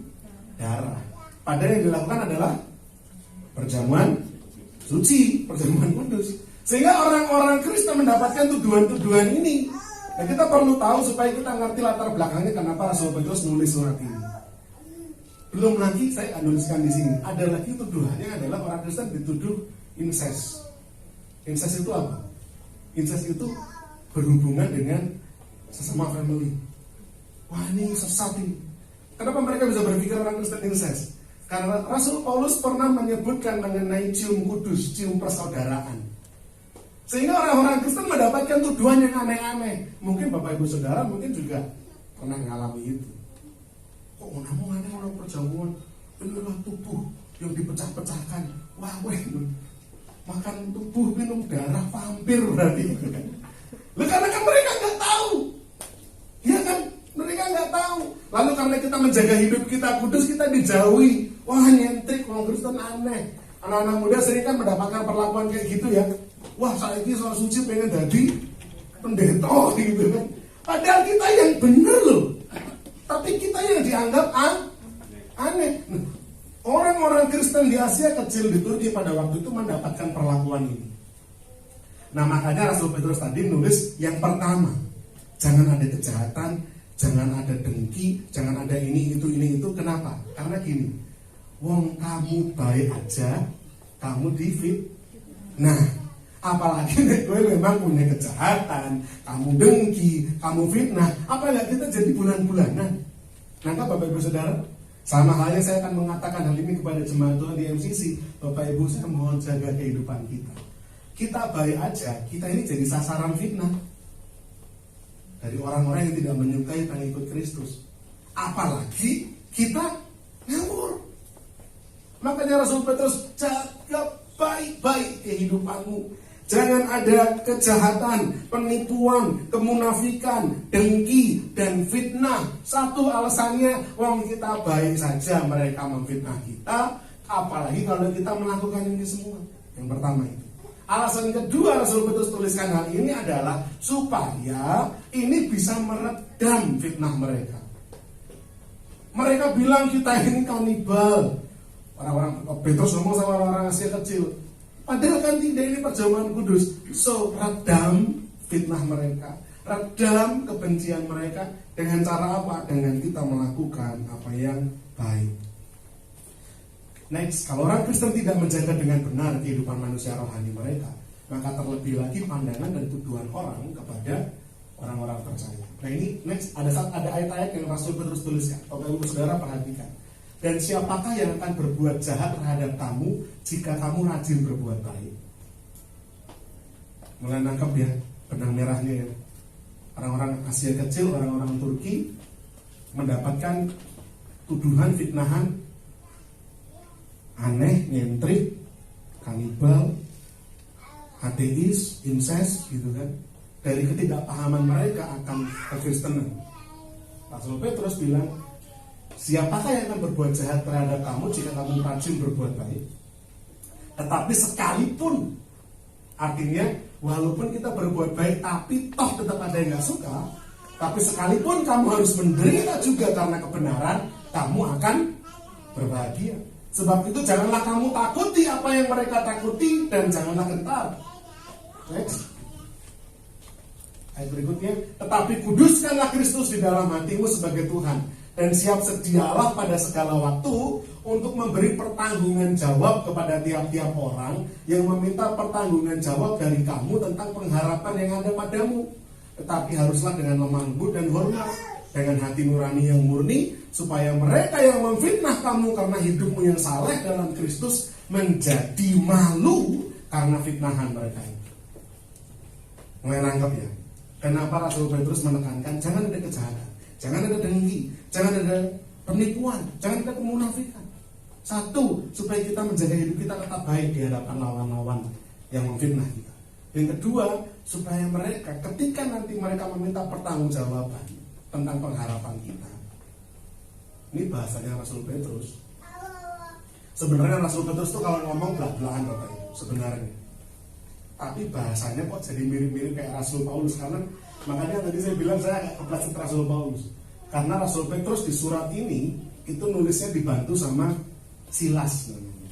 darah. Padahal yang dilakukan adalah perjamuan suci, perjamuan kudus. Sehingga orang-orang Kristen mendapatkan tuduhan-tuduhan ini. Nah, kita perlu tahu supaya kita ngerti latar belakangnya kenapa Rasul Petrus nulis surat ini. Belum lagi saya nuliskan di sini. Ada lagi tuduhannya adalah orang Kristen dituduh incest. Incest itu apa? Incest itu berhubungan dengan sesama family. Wah, ini sesat ini. Kenapa mereka bisa berpikir orang Kristen incest? Karena Rasul Paulus pernah menyebutkan mengenai cium kudus, cium persaudaraan. Sehingga orang-orang Kristen mendapatkan tuduhan yang aneh-aneh. Mungkin Bapak Ibu Saudara mungkin juga pernah mengalami itu. Kok mau aneh orang perjamuan? Inilah tubuh yang dipecah-pecahkan. Wah, makan tubuh, minum darah vampir berarti. Karena kan mereka nggak tahu. Ya kan? Mereka nggak tahu. Lalu karena kita menjaga hidup kita kudus, kita dijauhi. Wah, nyentrik, orang Kristen aneh. Anak-anak muda sering kan mendapatkan perlakuan kayak gitu ya. Wah, saya ini soal suci pengen jadi pendeta gitu kan. Padahal kita yang bener loh. Tapi kita yang dianggap aneh. Orang-orang Kristen di Asia Kecil di Turki pada waktu itu mendapatkan perlakuan ini. Nah, makanya Rasul Petrus tadi nulis yang pertama, jangan ada kejahatan, jangan ada dengki, jangan ada ini itu. Kenapa? Karena gini, wong kamu baik aja, kamu difit. Nah, apalagi gue memang punya kejahatan, kamu dengki, kamu fitnah, apalagi kita jadi bulan-bulanan. Nah, Bapak Ibu Saudara, sama halnya saya akan mengatakan hal ini kepada jemaat Tuhan di MCC. Bapak Ibu, saya mohon jaga kehidupan kita. Kita baik aja, kita ini jadi sasaran fitnah dari orang-orang yang tidak menyukai pengikut Kristus. Apalagi kita ngawur. Makanya Rasul Petrus, jaga baik-baik kehidupanmu. Jangan ada kejahatan, penipuan, kemunafikan, dengki, dan fitnah. Satu alasannya, wong kita baik saja mereka memfitnah kita, apalagi kalau kita melakukan ini semua. Yang pertama itu. Alasan kedua Rasul Petrus tuliskan hal ini adalah supaya ini bisa meredam fitnah mereka. Mereka bilang kita ini kanibal. Orang-orang Petrus ngomong sama orang-orang Asia Kecil. Padahal kan tidak, ini perjamuan kudus. So, redam fitnah mereka, redam kebencian mereka. Dengan cara apa? Dengan kita melakukan apa yang baik. Next, kalau orang Kristen tidak menjaga dengan benar kehidupan manusia rohani mereka, maka terlebih lagi pandangan dan tuduhan orang kepada orang-orang percaya. Nah, ini next, ada ayat-ayat yang Rasul Petrus tuliskan. Bapak Ibu Saudara perhatikan. Dan siapakah yang akan berbuat jahat terhadap kamu jika kamu rajin berbuat baik? Mulai nangkep ya benang merahnya ya. Orang-orang Asia Kecil, orang-orang Turki mendapatkan tuduhan fitnahan aneh, nyentrik, kanibal, ateis, incest gitu kan. Dari ketidakpahaman mereka akan kekristenan. Rasul Petrus bilang, siapakah yang akan berbuat jahat terhadap kamu jika kamu rajin berbuat baik? Tetapi sekalipun Artinya walaupun kita berbuat baik tapi toh tetap ada yang gak suka, tapi sekalipun kamu harus menderita juga karena kebenaran, kamu akan berbahagia. Sebab itu janganlah kamu takuti apa yang mereka takuti, dan janganlah gentar. Next. Ayat berikutnya, tetapi kuduskanlah Kristus di dalam hatimu sebagai Tuhan, dan siap sedialah pada segala waktu untuk memberi pertanggungan jawab kepada tiap-tiap orang yang meminta pertanggungan jawab dari kamu tentang pengharapan yang ada padamu. Tetapi haruslah dengan lemah lembut dan hormat, dengan hati nurani yang murni, supaya mereka yang memfitnah kamu karena hidupmu yang saleh dalam Kristus menjadi malu karena fitnahan mereka itu. Mulai nangkep ya? Kenapa Rasul Petrus menekankan jangan ada kejahatan, jangan ada dengki, jangan ada penipuan, jangan ada kemunafikan. Satu, supaya kita menjaga hidup kita tetap baik di hadapan lawan-lawan yang memfitnah kita. Yang kedua, supaya mereka ketika nanti mereka meminta pertanggungjawaban tentang pengharapan kita. Ini bahasanya Rasul Petrus. Sebenarnya Rasul Petrus itu kalau ngomong belak-belakan Bapak Ibu sebenarnya. Tapi bahasanya kok jadi mirip-mirip kayak Rasul Paulus, karena makanya tadi saya bilang saya agak kepleset Rasul Paulus. Karena Rasul Petrus di surat ini itu nulisnya dibantu sama Silas namanya.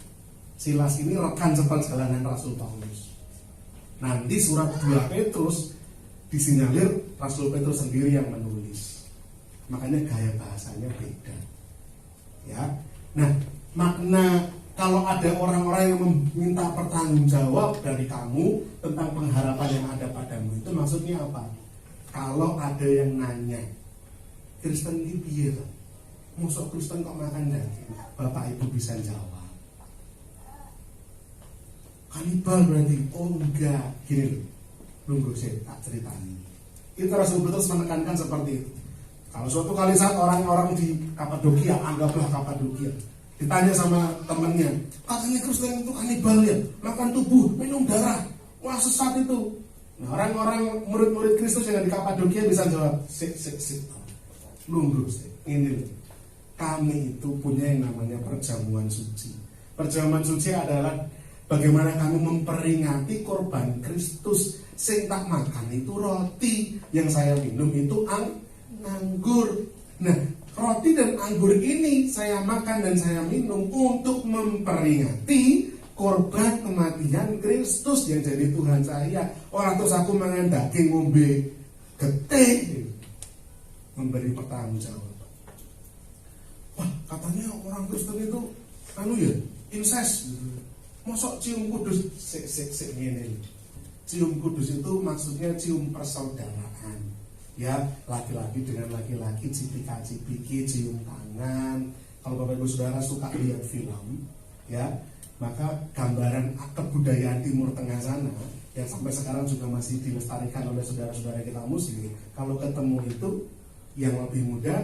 Silas ini rekan seperjalanan Rasul Paulus. Nanti surat 2 Petrus disinyalir Rasul Petrus sendiri yang menulis. Makanya gaya bahasanya beda. Ya. Nah, makna kalau ada orang-orang yang meminta pertanggungjawab dari kamu tentang pengharapan yang ada padamu, itu maksudnya apa? Kalau ada yang nanya, Kristen ini piye toh? Mosok Kristen kok makan daging? Bapak Ibu bisa jawab. Kanibal berarti? Oh enggak, gini loh. Nunggu saya tak ceritani. Itu Rasul Petrus menekankan seperti itu. Kalau suatu kali saat orang-orang di Kapadokia, anggaplah Kapadokia, ditanya sama temennya, katanya Kristen itu kanibal ya, makan tubuh, minum darah, wah sesat itu. Nah, orang-orang murid-murid Kristus yang di Kapadokia bisa jawab, sik, nunggu sih, ini loh. Kami itu punya yang namanya perjamuan suci. Perjamuan suci adalah bagaimana kami memperingati korban Kristus. Sing tak makan itu roti, yang saya minum itu anggur. Nah, roti dan anggur ini saya makan dan saya minum untuk memperingati korban kematian Kristus yang jadi Tuhan saya. Orang terus aku mangan daging, ngombe getih, memberi pertanggungjawab. Wah, katanya orang Kristen itu incest. Mosok cium kudus, sik ngene. Cium kudus itu maksudnya cium persaudaraan. Ya, laki-laki dengan laki-laki, cipika-cipiki, cium tangan. Kalau Bapak Ibu Saudara suka lihat film, ya, maka gambaran kebudayaan Timur Tengah sana yang sampai sekarang juga masih dilestarikan oleh saudara-saudara kita Muslim. Kalau ketemu itu yang lebih muda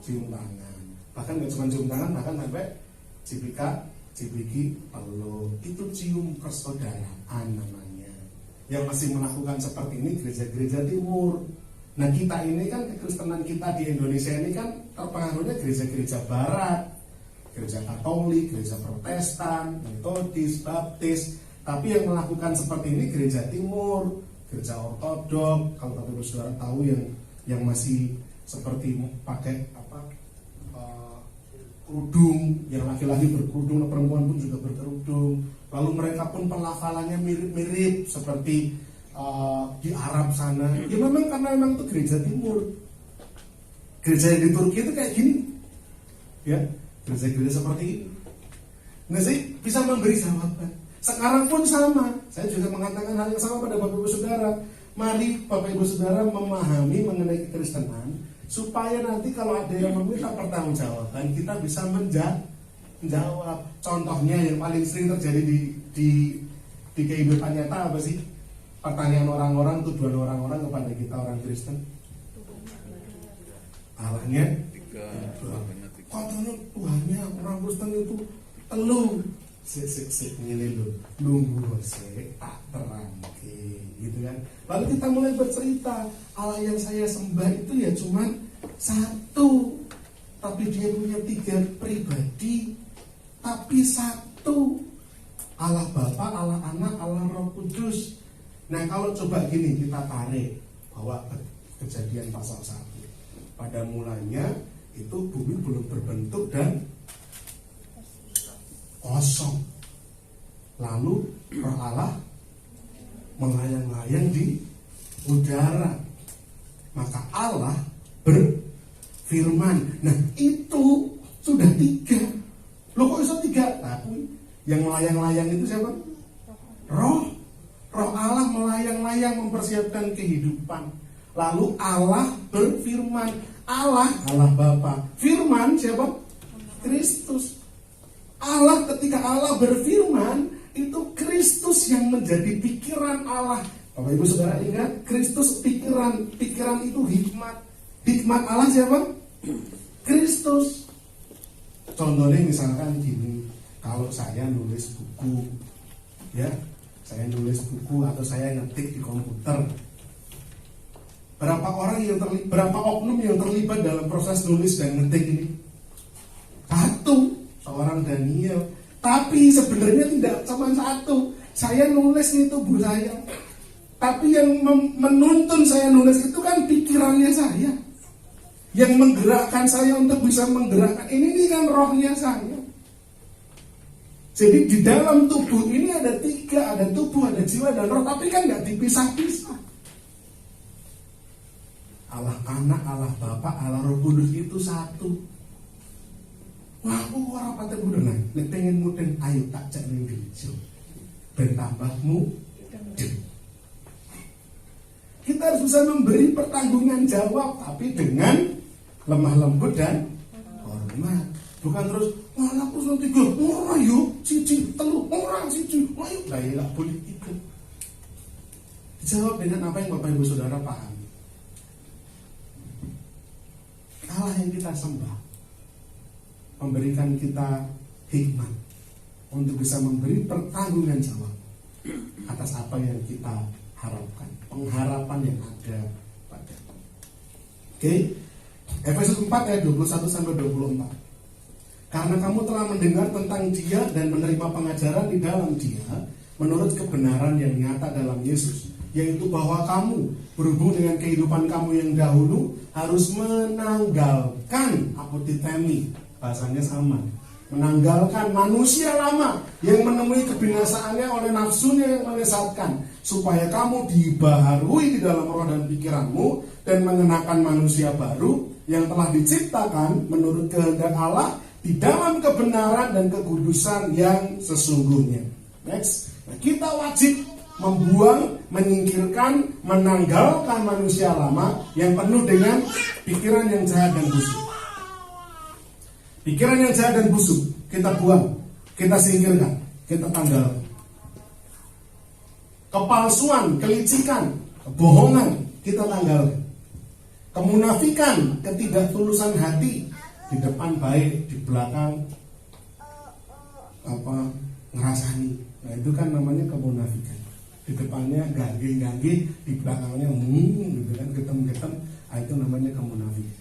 cium tangan, bahkan nggak cuma cium tangan, bahkan sampai cipika, cipiki, peluk. Itu cium persaudaraan namanya. Yang masih melakukan seperti ini gereja-gereja timur. Nah, kita ini kan kekristenan kita di Indonesia ini kan terpengaruhnya gereja-gereja barat, gereja Katolik, gereja Protestan, Metodis, Baptis. Tapi yang melakukan seperti ini gereja timur, gereja Ortodok. Kalau Bapak Ibu Saudara tahu yang masih seperti pakai kerudung, yang laki-laki berkerudung, perempuan pun juga berkerudung. Lalu mereka pun pelafalannya mirip-mirip seperti di Arab sana. Ya memang karena memang itu gereja timur. Gereja yang di Turki itu kayak gini, ya, gereja-gereja seperti ini. Nah, saya bisa memberi jawaban. Sekarang pun sama. Saya juga mengatakan hal yang sama pada Bapak Ibu Saudara. Mari Bapak Ibu Saudara memahami mengenai kekristenan, supaya nanti kalau ada yang meminta pertanggungjawaban, kita bisa menjawab. Contohnya yang paling sering terjadi di kehidupan nyata apa sih? Pertanyaan orang-orang, tuduhan orang-orang kepada kita orang Kristen. Allahnya katanya Tuhannya orang Kristen itu telu. Sik ngene lho, nunggu sik tak terangke, gitu kan. Lalu kita mulai bercerita, Allah yang saya sembah itu ya cuman satu, tapi dia punya 3 pribadi, tapi satu. Allah Bapa, Allah Anak, Allah Roh Kudus. Nah kalau coba gini kita tarik bahwa Kejadian pasal 1, pada mulanya itu bumi belum berbentuk dan kosong. Lalu Roh Allah melayang-layang di udara. Maka Allah berfirman. Nah itu sudah 3. Loh kok bisa 3? Tapi yang melayang-layang itu siapa? Roh Allah melayang-layang mempersiapkan kehidupan. Lalu Allah berfirman. Allah Bapa. Firman siapa? Kristus. Allah, ketika Allah berfirman, itu Kristus yang menjadi pikiran Allah. Bapak Ibu Saudara ingat, Kristus pikiran itu hikmat. Hikmat Allah siapa? Kristus. Contohnya misalkan gini, kalau saya nulis buku, ya, saya nulis buku atau saya ngetik di komputer, berapa oknum yang terlibat dalam proses nulis dan ngetik ini? 1, seorang Daniel. Tapi sebenarnya tidak cuma 1. Saya nulis di tubuh saya. Tapi yang menuntun saya nulis itu kan pikirannya saya. Yang menggerakkan saya untuk bisa menggerakkan ini kan rohnya saya. Jadi di dalam tubuh ini ada 3, ada tubuh, ada jiwa, dan roh. Tapi kan nggak dipisah-pisah. Allah Anak, Allah Bapa, Allah Roh Kudus itu 1. Wah, orang patah udah nek pengen muden ayo tak cek ning gereja. Ben tambahmu. Kita harus bisa memberi pertanggungan jawab, tapi dengan lemah lembut dan hormat. Bukan terus, wah aku nanti gue, ayo, siji, telu, orang siji, ayo, lah ya gak boleh ikut. Dijawab dengan apa yang Bapak Ibu Saudara paham. Allah yang kita sembah memberikan kita hikmat untuk bisa memberi pertanggungan jawab atas apa yang kita harapkan, pengharapan yang ada pada. Oke, Efesus 4 ayat 21-24. Karena kamu telah mendengar tentang Dia dan menerima pengajaran di dalam Dia menurut kebenaran yang nyata dalam Yesus, yaitu bahwa kamu berhubung dengan kehidupan kamu yang dahulu harus menanggalkan apotitemi, bahasanya sama, menanggalkan manusia lama yang menemui kebinasaannya oleh nafsunya yang menyesatkan, supaya kamu dibaharui di dalam roh dan pikiranmu dan mengenakan manusia baru yang telah diciptakan menurut kehendak Allah di dalam kebenaran dan kekudusan yang sesungguhnya. Next, nah, kita wajib membuang, menyingkirkan, menanggalkan manusia lama yang penuh dengan pikiran yang jahat dan busuk. Pikiran yang jahat dan busuk kita buang, kita singkirkan, kita tanggalkan. Kepalsuan, kelicikan, kebohongan kita tanggalkan. Kemunafikan, ketidaktulusan hati, di depan baik, di belakang ngerasani. Nah itu kan namanya kemunafikan. Di depannya gagih-gagih, di belakangnya gitu kan, getem-getem. Itu namanya kemunafikan.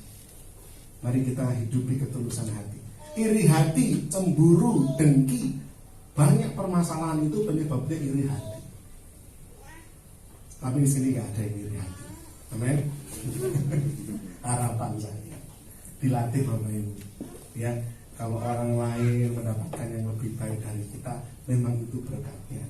Mari kita hidupi ketulusan hati. Iri hati, cemburu, dengki, banyak permasalahan itu penyebabnya iri hati. Tapi di sini gak ada yang iri hati. Amin. Harapan saya dilatih Bapak Ibu. Ya, kalau orang lain mendapatkan yang lebih baik dari kita, memang itu berkatnya.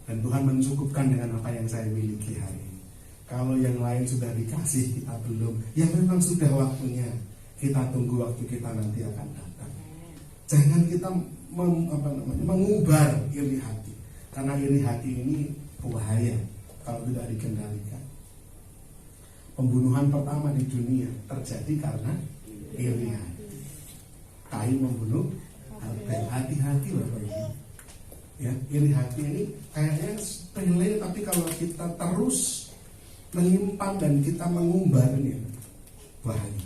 Dan Tuhan mencukupkan dengan apa yang saya miliki hari ini. Kalau yang lain sudah dikasih, kita belum, ya memang sudah waktunya. Kita tunggu waktu kita nanti akan datang. Jangan kita mengubar iri hati, karena iri hati ini bahaya kalau tidak dikendalikan. Pembunuhan pertama di dunia terjadi karena iri hati. Kain membunuh Habel. Hati-hati Bapak Ibu. Ya, iri hati ini kayaknya sepele, tapi kalau kita terus menyimpan dan kita mengumbarnya, bahaya.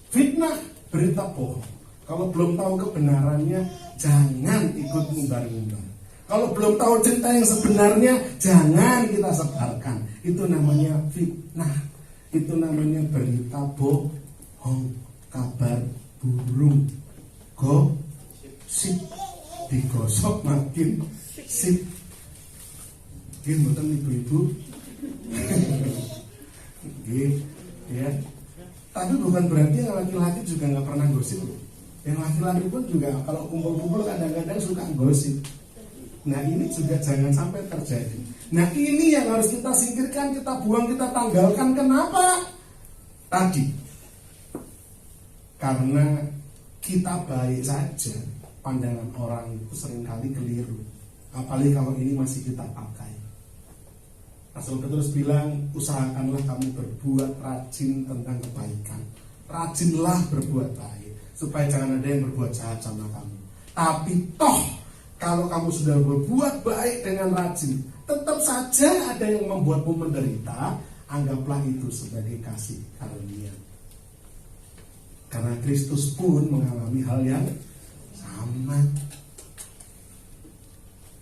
Fitnah, berita bohong. Kalau belum tahu kebenarannya, jangan ikut ngumbar-ngumbar. Kalau belum tahu cerita yang sebenarnya, jangan kita sebarkan. Itu namanya fitnah. Itu namanya berita bohong, kabar burung, gosip, digosip. Tapi bukan berarti yang laki-laki juga nggak pernah gosip loh. Yang laki-laki pun juga kalau kumpul-kumpul kadang-kadang suka gosip. Nah ini juga jangan sampai terjadi. Nah ini yang harus kita singkirkan, kita buang, kita tanggalkan. Kenapa? Tadi karena kita baik saja, pandangan orang itu seringkali keliru. Apalagi kalau ini masih kita pakai. Rasul Petrus bilang, usahakanlah kamu berbuat rajin tentang kebaikan. Rajinlah berbuat baik, supaya jangan ada yang berbuat jahat sama kamu. Tapi toh kalau kamu sudah berbuat baik dengan rajin, tetap saja ada yang membuatmu menderita. Anggaplah itu sebagai kasih karunia. Karena Kristus pun mengalami hal yang sama.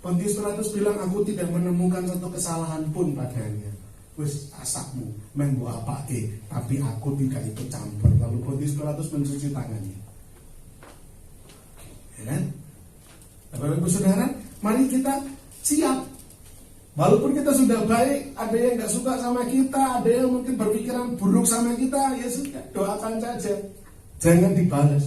Pontius Pilatus bilang, aku tidak menemukan satu kesalahan pun padanya. Wis asakmu membu apake, tapi aku tidak ikut campur. Lalu Pontius Pilatus mencuci tangannya. Ya kan? Bapak Ibu Saudara, mari kita siap. Walaupun kita sudah baik, ada yang gak suka sama kita, ada yang mungkin berpikiran buruk sama kita, ya sudah, doakan saja. Jangan dibalas.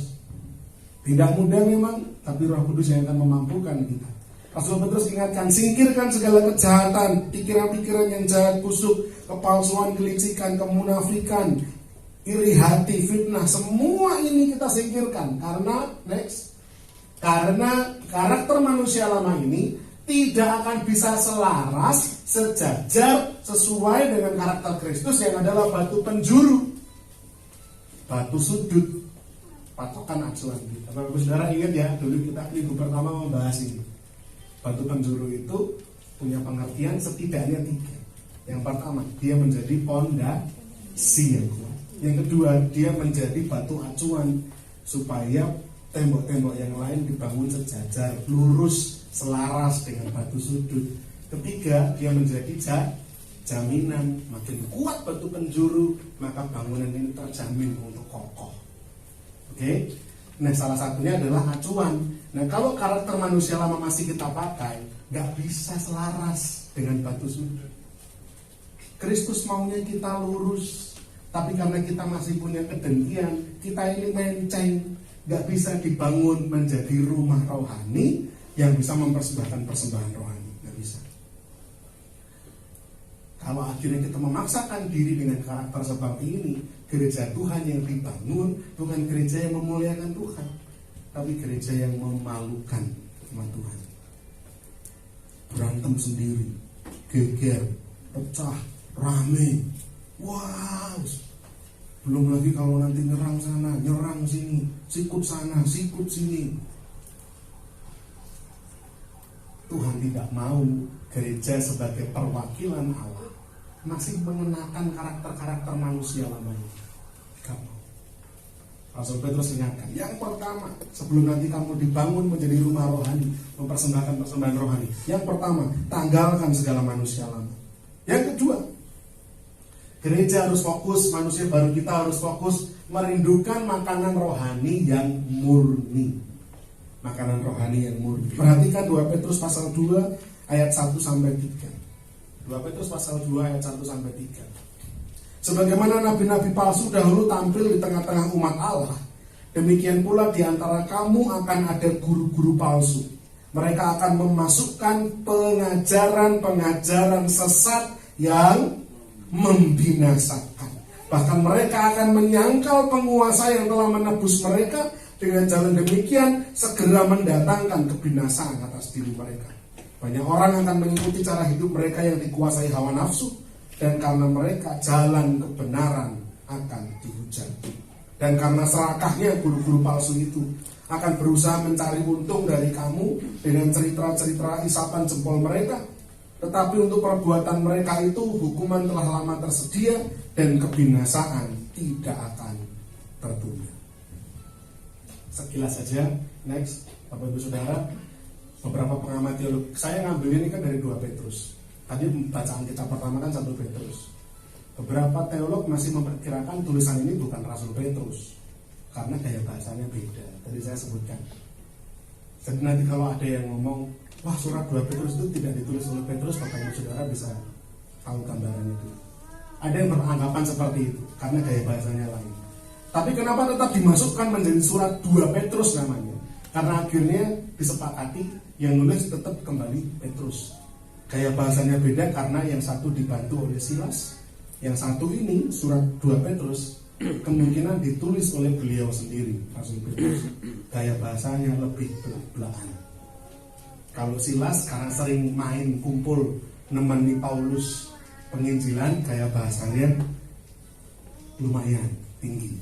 Tidak mudah memang, tapi Roh Kudus yang akan memampukan kita. Rasul Petrus ingatkan, singkirkan segala kejahatan, pikiran-pikiran yang jahat, busuk, kepalsuan, kelicikan, kemunafikan, iri hati, fitnah, semua ini kita singkirkan. Karena karakter manusia lama ini tidak akan bisa selaras, sejajar, sesuai dengan karakter Kristus yang adalah batu penjuru, batu sudut, patokan acuan kita. Bapak Ibu Saudara ingat ya, dulu kita minggu pertama membahas ini. Batu penjuru itu punya pengertian setidaknya 3. Yang pertama, dia menjadi pondasi yang kuat. Yang kedua, dia menjadi batu acuan supaya tembok-tembok yang lain dibangun sejajar, lurus, selaras dengan batu sudut. Ketiga, dia menjadi jaminan. Makin kuat batu penjuru, maka bangunan ini terjamin untuk kokoh. Oke? Nah, salah satunya adalah acuan. Nah, kalau karakter manusia lama masih kita pakai, gak bisa selaras dengan batu sudut. Kristus maunya kita lurus, tapi karena kita masih punya kedengkian, kita ini menceng, gak bisa dibangun menjadi rumah rohani yang bisa mempersembahkan persembahan rohani. Gak bisa. Kalau akhirnya kita memaksakan diri dengan karakter seperti ini, gereja Tuhan yang dibangun bukan gereja yang memuliakan Tuhan, tapi gereja yang memalukan umat Tuhan. Berantem sendiri, geger, pecah, rame. Wow. Belum lagi kalau nanti nyerang sana, nyerang sini, sikut sana, sikut sini. Tuhan tidak mau gereja sebagai perwakilan Allah masih mengenakan karakter-karakter manusia lamanya. Kamu, Rasul Petrus ingatkan, yang pertama, sebelum nanti kamu dibangun menjadi rumah rohani, mempersembahkan persembahan rohani, yang pertama, tanggalkan segala manusia lama. Yang kedua, gereja harus fokus, manusia baru kita harus fokus merindukan makanan rohani yang murni. Makanan rohani yang murni. Perhatikan 2 Petrus pasal 2 ayat 1 sampai 3. 2 Petrus pasal 2 ayat 1 sampai 3. Sebagaimana nabi-nabi palsu dahulu tampil di tengah-tengah umat Allah, demikian pula di antara kamu akan ada guru-guru palsu. Mereka akan memasukkan pengajaran-pengajaran sesat yang membinasakan. Bahkan mereka akan menyangkal penguasa yang telah menebus mereka. Dengan jalan demikian segera mendatangkan kebinasaan atas diri mereka. Banyak orang akan mengikuti cara hidup mereka yang dikuasai hawa nafsu, dan karena mereka jalan kebenaran akan dihujat. Dan karena serakahnya guru-guru palsu itu akan berusaha mencari untung dari kamu dengan cerita-cerita isapan jempol mereka. Tetapi untuk perbuatan mereka itu hukuman telah lama tersedia, dan kebinasaan tidak akan tertunda. Sekilas saja, next, Bapak Ibu Saudara, beberapa pengamat teologi, saya ngambil ini kan dari 2 Petrus. Tadi bacaan kita pertama kan 1 Petrus. Beberapa teolog masih memperkirakan tulisan ini bukan Rasul Petrus, karena gaya bahasanya beda. Tadi saya sebutkan. Jadi nanti kalau ada yang ngomong, wah surat 2 Petrus itu tidak ditulis oleh Petrus, Bapak Ibu Saudara bisa tahu gambaran itu. Ada yang beranggapan seperti itu, karena gaya bahasanya lain. Tapi kenapa tetap dimasukkan menjadi surat 2 Petrus namanya? Karena akhirnya disepakati yang nulis tetap kembali Petrus. Gaya bahasanya beda karena yang satu dibantu oleh Silas, yang satu ini surat 2 Petrus kemungkinan ditulis oleh beliau sendiri, Rasul Petrus. Gaya bahasanya lebih belak-belakan. Kalau Silas karena sering main kumpul nemani Paulus penginjilan, gaya bahasanya lumayan tinggi.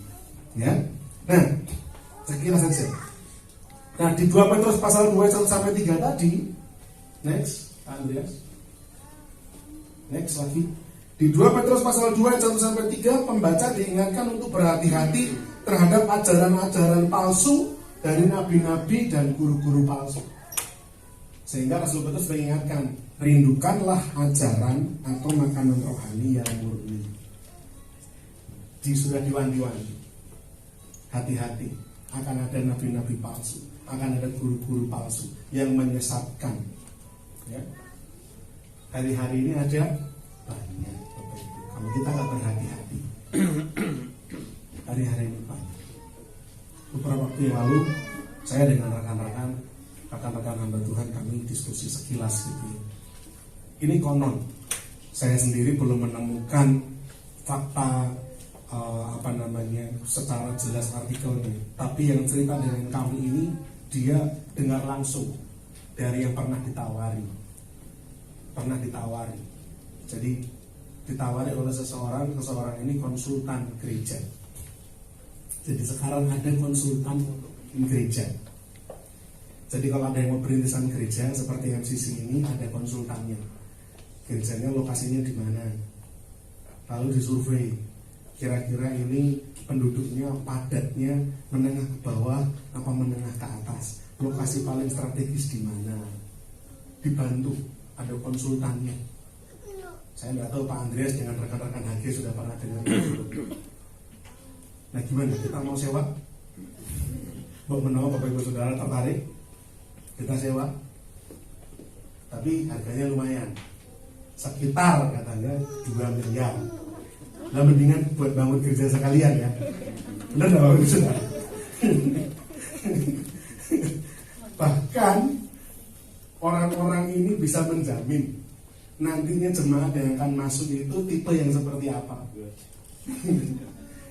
Ya. Nah, sekilas saja. Nah, di 2 Petrus pasal 2 sampai 3 tadi, next, Andreas. Next lagi. Di 2 Petrus pasal 2 1 sampai 3 pembaca diingatkan untuk berhati-hati terhadap ajaran-ajaran palsu dari nabi-nabi dan guru-guru palsu. Sehingga Rasul Petrus mengingatkan, rindukanlah ajaran atau makanan rohani yang murni. Sudah diwanti-wanti. Hati-hati, akan ada nabi-nabi palsu, akan ada guru-guru palsu yang menyesatkan. Ya. Hari-hari ini ada banyak. Kalau kita nggak berhati-hati, hari-hari ini banyak. Beberapa waktu yang lalu, saya dengan rekan-rekan hamba Tuhan kami diskusi sekilas gitu. Ini konon, saya sendiri belum menemukan fakta secara jelas artikelnya. Tapi yang cerita dengan kami ini dia dengar langsung dari yang pernah ditawari. Jadi ditawari oleh seseorang ini konsultan gereja. Jadi sekarang ada konsultan gereja. Jadi kalau ada yang mau berintisan gereja seperti MCC ini ada konsultannya. Gerejanya lokasinya di mana? Lalu disurvei. Kira-kira ini penduduknya padatnya menengah ke bawah apa menengah ke atas? Lokasi paling strategis di mana? Dibantu, ada konsultannya. Saya nggak tahu Pak Andreas dengan rekan-rekan HG sudah pernah dengar itu. Nah gimana? Kita mau sewa? Mau menawa Bapak Ibu Saudara tertarik? Kita sewa. Tapi harganya lumayan. Sekitar katanya 2 miliar. Nah mendingan buat bangun gereja sekalian ya. Benar nggak Bapak Ibu Saudara? Bahkan orang-orang ini bisa menjamin nantinya jemaat yang akan masuk itu tipe yang seperti apa.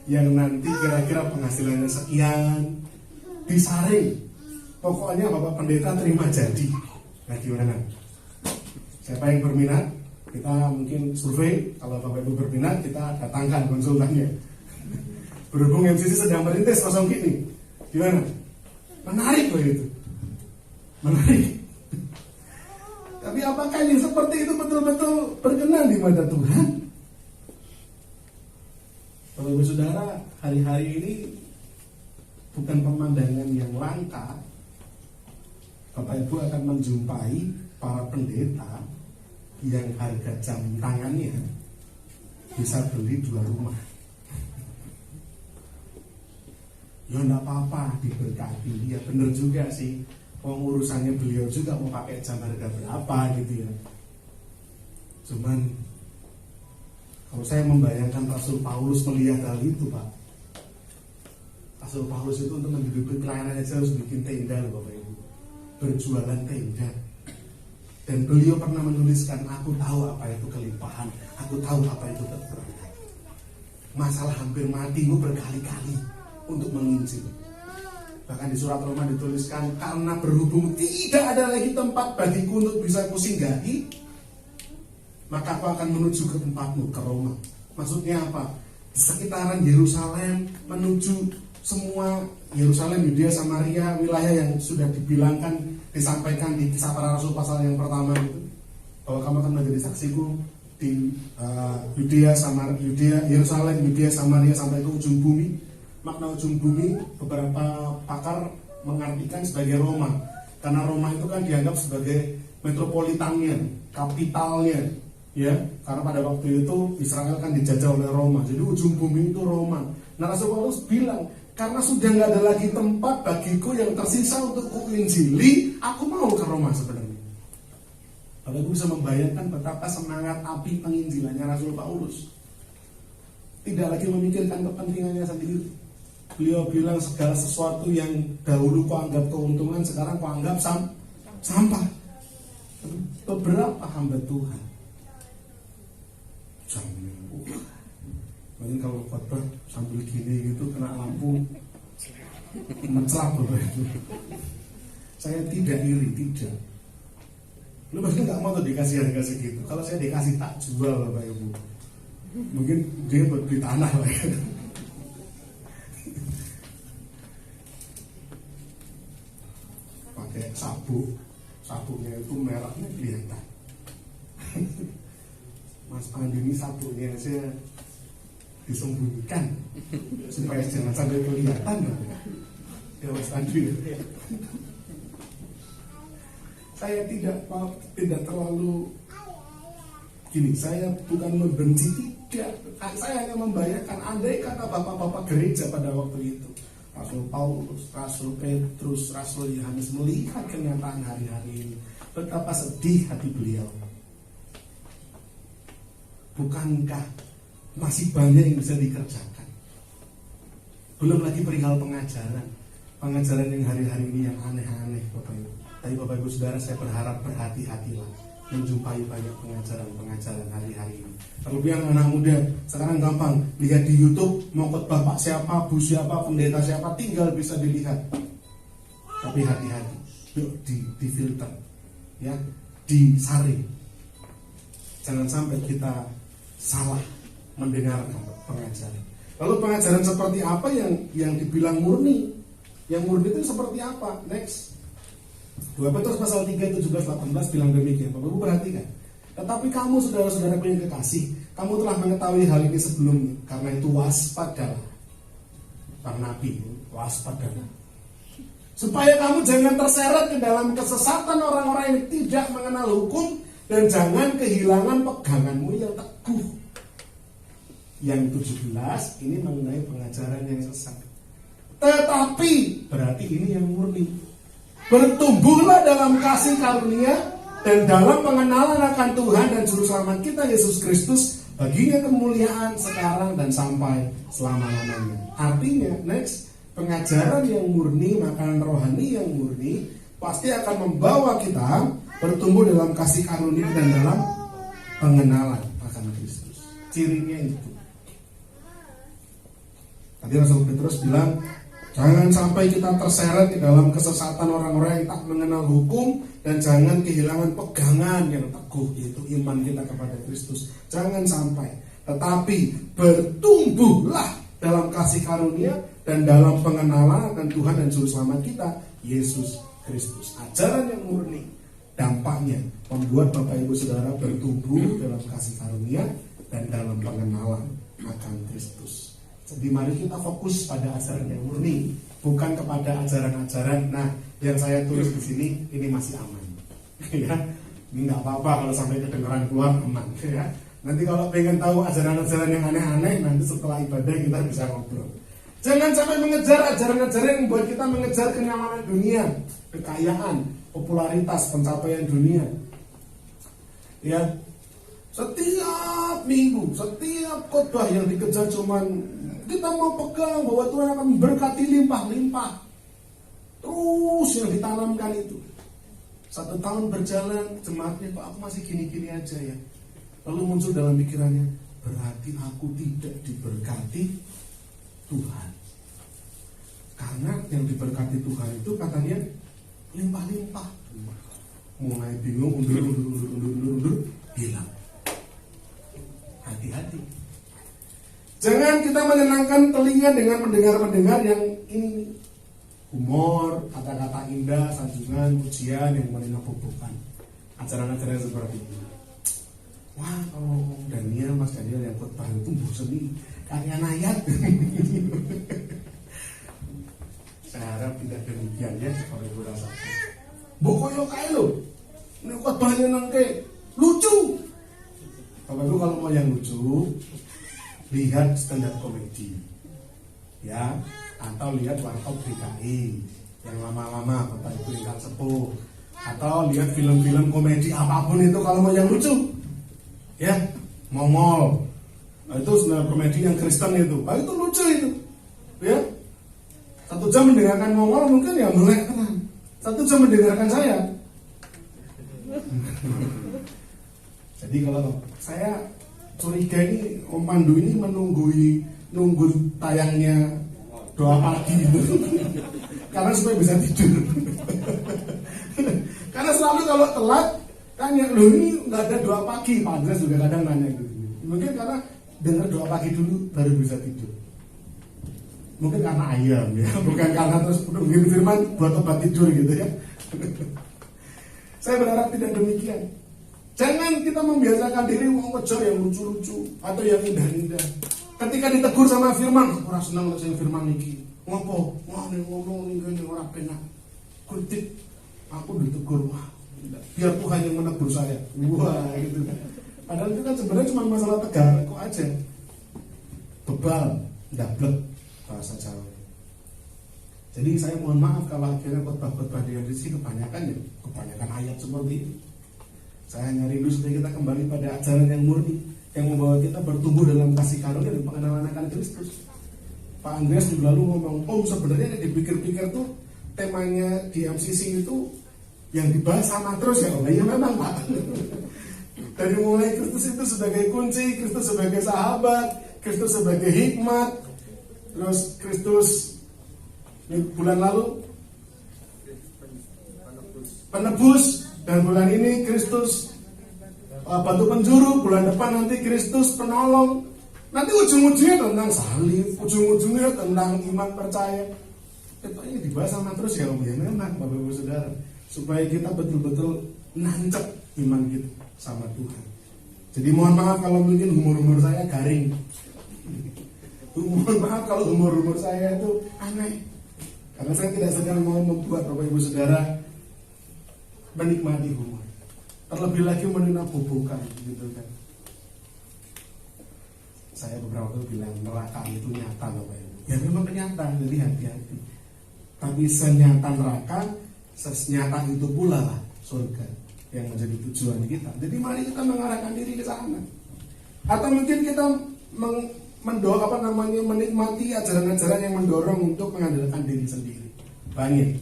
Yang nanti kira-kira penghasilannya sekian, disaring. Pokoknya Bapak Pendeta terima jadi. Nah gimana? Siapa yang berminat? Kita mungkin survei. Kalau Bapak Ibu berminat, kita datangkan konsultannya. Berhubung MCC sedang merintis kosong gini, gimana? Menarik loh itu. Menarik. Tapi apakah yang seperti itu betul-betul berkenan di mata Tuhan? Bapak Ibu Saudara, hari-hari ini bukan pemandangan yang langka. Bapak Ibu akan menjumpai para pendeta yang harga jam tangannya bisa beli 2 rumah. Ya enggak apa-apa, diberkati. Ya bener juga sih. Pengurusannya beliau juga mau pakai jam harga berapa gitu ya. Cuman kalau saya membayangkan Rasul Paulus melihat hal itu Pak, Rasul Paulus itu untuk menghidupi pelayanan aja harus bikin tenda loh Bapak Ibu, berjualan tenda. Dan beliau pernah menuliskan, aku tahu apa itu kelimpahan, aku tahu apa itu kekurangan. Masalah hampir mati gue berkali-kali untuk menginjil. Bahkan di surat Roma dituliskan, karena berhubung tidak ada lagi tempat bagiku untuk bisa kusinggahi, maka aku akan menuju ke tempatmu, ke Roma. Maksudnya apa? Di sekitaran Yerusalem, menuju semua Yerusalem, Yudea, Samaria, wilayah yang sudah dibilangkan, disampaikan di Kisah Para Rasul pasal yang pertama itu, bahwa kamu akan menjadi saksiku di Yudea, Yerusalem, Yudea, Samaria sampai ke ujung bumi. Makna ujung bumi beberapa pakar mengartikan sebagai Roma, karena Roma itu kan dianggap sebagai metropolitannya, kapitalnya, ya. Karena pada waktu itu Israel kan dijajah oleh Roma, jadi ujung bumi itu Roma. Nah Rasul Paulus bilang, karena sudah nggak ada lagi tempat bagiku yang tersisa untuk kuinjili, aku mau ke Roma sebenarnya. Bapak Ibu bisa membayangkan betapa semangat api penginjilannya Rasul Paulus. Tidak lagi memikirkan kepentingannya sendiri. Beliau bilang segala sesuatu yang dahulu kau anggap keuntungan, sekarang kau anggap sampah. Beberapa hamba Tuhan mungkin kalau khotbah sambil gini gitu kena lampu mencelap Bapak Ibu. Saya tidak iri, tidak. Lu pasti nggak mau tuh dikasih harga segitu. Kalau saya dikasih tak jual Bapak Ibu. Mungkin dia buat beli tanah lah ya. Pakai sabuknya itu mereknya kelihatan. Mas Andi ini sabuknya saya disembunyikan supaya jangan sampai kelihatan. Ya Mas Andi. Saya tidak terlalu gini, saya bukan membenci, tidak. Saya hanya membayangkan andai kata bapak-bapak gereja pada waktu itu, Rasul Paulus, Rasul Petrus, Rasul Yohanes melihat kenyataan hari-hari ini, betapa sedih hati beliau. Bukankah masih banyak yang bisa dikerjakan? Belum lagi perihal pengajaran yang hari-hari ini yang aneh-aneh Bapak Ibu. Tapi Bapak Ibu Saudara, saya berharap berhati-hatilah menjumpai banyak pengajaran hari-hari ini. Terlebih yang anak muda, sekarang gampang lihat di YouTube, mau khotbah Pak siapa, Bu siapa, pendeta siapa, tinggal bisa dilihat. Tapi hati-hati, yuk difilter, ya, disaring. Jangan sampai kita salah mendengarkan pengajaran. Lalu pengajaran seperti apa yang dibilang murni? Yang murni itu seperti apa? Next. 2 Petrus pasal 3, 17-18 bilang demikian. Bapak Ibu perhatikan. Tetapi kamu saudara-saudara yang kekasih, kamu telah mengetahui hal ini sebelumnya. Karena itu waspadalah. Bang Nabi, waspadalah. Supaya kamu jangan terseret ke dalam kesesatan orang-orang yang tidak mengenal hukum, dan jangan kehilangan peganganmu yang teguh. Yang 17 ini mengenai pengajaran yang sesat. Tetapi berarti ini yang murni. Bertumbuhlah dalam kasih karunia dan dalam pengenalan akan Tuhan dan Juru Selamat kita Yesus Kristus, baginya kemuliaan sekarang dan sampai selama-lamanya. Artinya, next, pengajaran yang murni, makanan rohani yang murni pasti akan membawa kita bertumbuh dalam kasih karunia dan dalam pengenalan akan Kristus. Cirinya itu. Tadi Rasul Petrus bilang, jangan sampai kita terseret di dalam kesesatan orang-orang yang tak mengenal hukum, dan jangan kehilangan pegangan yang teguh, yaitu iman kita kepada Kristus. Jangan sampai. Tetapi bertumbuhlah dalam kasih karunia dan dalam pengenalan akan Tuhan dan Juru Selamat kita, Yesus Kristus. Ajaran yang murni, dampaknya membuat Bapak Ibu Saudara bertumbuh dalam kasih karunia dan dalam pengenalan akan Kristus. Jadi mari kita fokus pada ajaran yang murni, bukan kepada ajaran-ajaran. Nah, yang saya tulis di sini ini masih aman, ya. Ini nggak apa-apa kalau sampai kedengaran keluar, aman, ya. Nanti kalau pengen tahu ajaran-ajaran yang aneh-aneh, nanti setelah ibadah kita bisa ngobrol. Jangan sampai mengejar ajaran-ajaran yang membuat kita mengejar kenyamanan dunia, kekayaan, popularitas, pencapaian dunia. Ya, setiap minggu, setiap khotbah yang dikejar cuman kita mau pegang bahwa Tuhan akan memberkati limpah-limpah. Terus yang ditanamkan itu. 1 tahun berjalan, jemaatnya kok aku masih gini-gini aja ya. Lalu muncul dalam pikirannya, berarti aku tidak diberkati Tuhan. Karena yang diberkati Tuhan itu katanya limpah-limpah. Mulai bingung, undur, hilang. Hati-hati. Jangan kita menyenangkan telinga dengan mendengar yang ini humor, kata-kata indah, sanjungan, pujian yang menakut-nakutkan. Ajaran-ajaran seperti ini. Wah, kalau Daniel, Mas Daniel yang khotbah itu bosan nih, kayak nayat. Saya harap tidak demikian ya, kalau ibu rasa. Bokoyo kae lo, ini khotbahnya nangke lucu. Bapak Ibu kalau mau yang lucu, lihat stand up comedy, ya, atau lihat warkop DKI yang lama-lama Bapak Ibu ingkang sepuh, atau lihat film-film komedi apapun itu kalau mau yang lucu, ya, Mongol, itu stand up comedy yang Kristen itu, itu lucu itu, ya, jam mendengarkan ngomong mungkin ya melek tenang. 1 jam mendengarkan saya. Jadi kalau saya curiga ini Om Pandu ini nunggu tayangnya doa pagi gitu. Karena supaya bisa tidur. Karena selalu kalau telat tanya, loh ini nggak ada doa pagi. Pak Andres juga kadang nanya gitu. Mungkin karena dengar doa pagi dulu baru bisa tidur. Mungkin karena ayam ya, bukan karena terus nungguin firman buat obat tidur gitu ya. Saya berharap tidak demikian. Jangan kita membiasakan diri mengejar yang lucu-lucu atau yang indah-indah. Ketika ditegur sama firman, orang senang sama firman ini. Ngopo? Wah, nih ngomong ini orang penak. Kritik, aku ditegur. Wah, biar Tuhan yang menegur saya. Wah, gitu. Padahal itu kan sebenarnya cuma masalah tegar kok aja. Bebal, dablek bahasa Jawa. Jadi saya mohon maaf kalau akhirnya khotbah-khotbah di sini kebanyakan ayat seperti ini. Saya hanya rindu supaya kita kembali pada ajaran yang murni, yang membawa kita bertumbuh dalam kasih karunia dan pengenalan akan Kristus. Pak Andreas juga lalu ngomong, sebenarnya dipikir-pikir tuh temanya di MCC itu yang dibahas sama terus ya. Ya memang Pak. Dari mulai Kristus itu sebagai kunci, Kristus sebagai sahabat, Kristus sebagai hikmat, terus Kristus bulan lalu penebus, dan bulan ini Kristus batu penjuru, bulan depan nanti Kristus penolong. Nanti ujung-ujungnya tentang salib, ujung-ujungnya tentang iman percaya. Itu ini dibahas sama terus ya Om ya, memang Bapak Ibu Saudara, supaya kita betul-betul nancep iman kita sama Tuhan. Jadi mohon maaf kalau mungkin humor saya garing. Mohon maaf kalau humor saya itu aneh. Karena saya tidak sedang mau membuat Bapak Ibu Saudara menikmati humor. Terlebih lagi meninabobokan gitu kan. Saya beberapa kali bilang neraka itu nyata Bapak Ibu. Ya memang kenyataan, jadi hati-hati. Tapi senyata neraka, senyata itu pula lah surga yang menjadi tujuan kita. Jadi mari kita mengarahkan diri ke sana. Atau mungkin kita menikmati ajaran-ajaran yang mendorong untuk mengandalkan diri sendiri. Banyak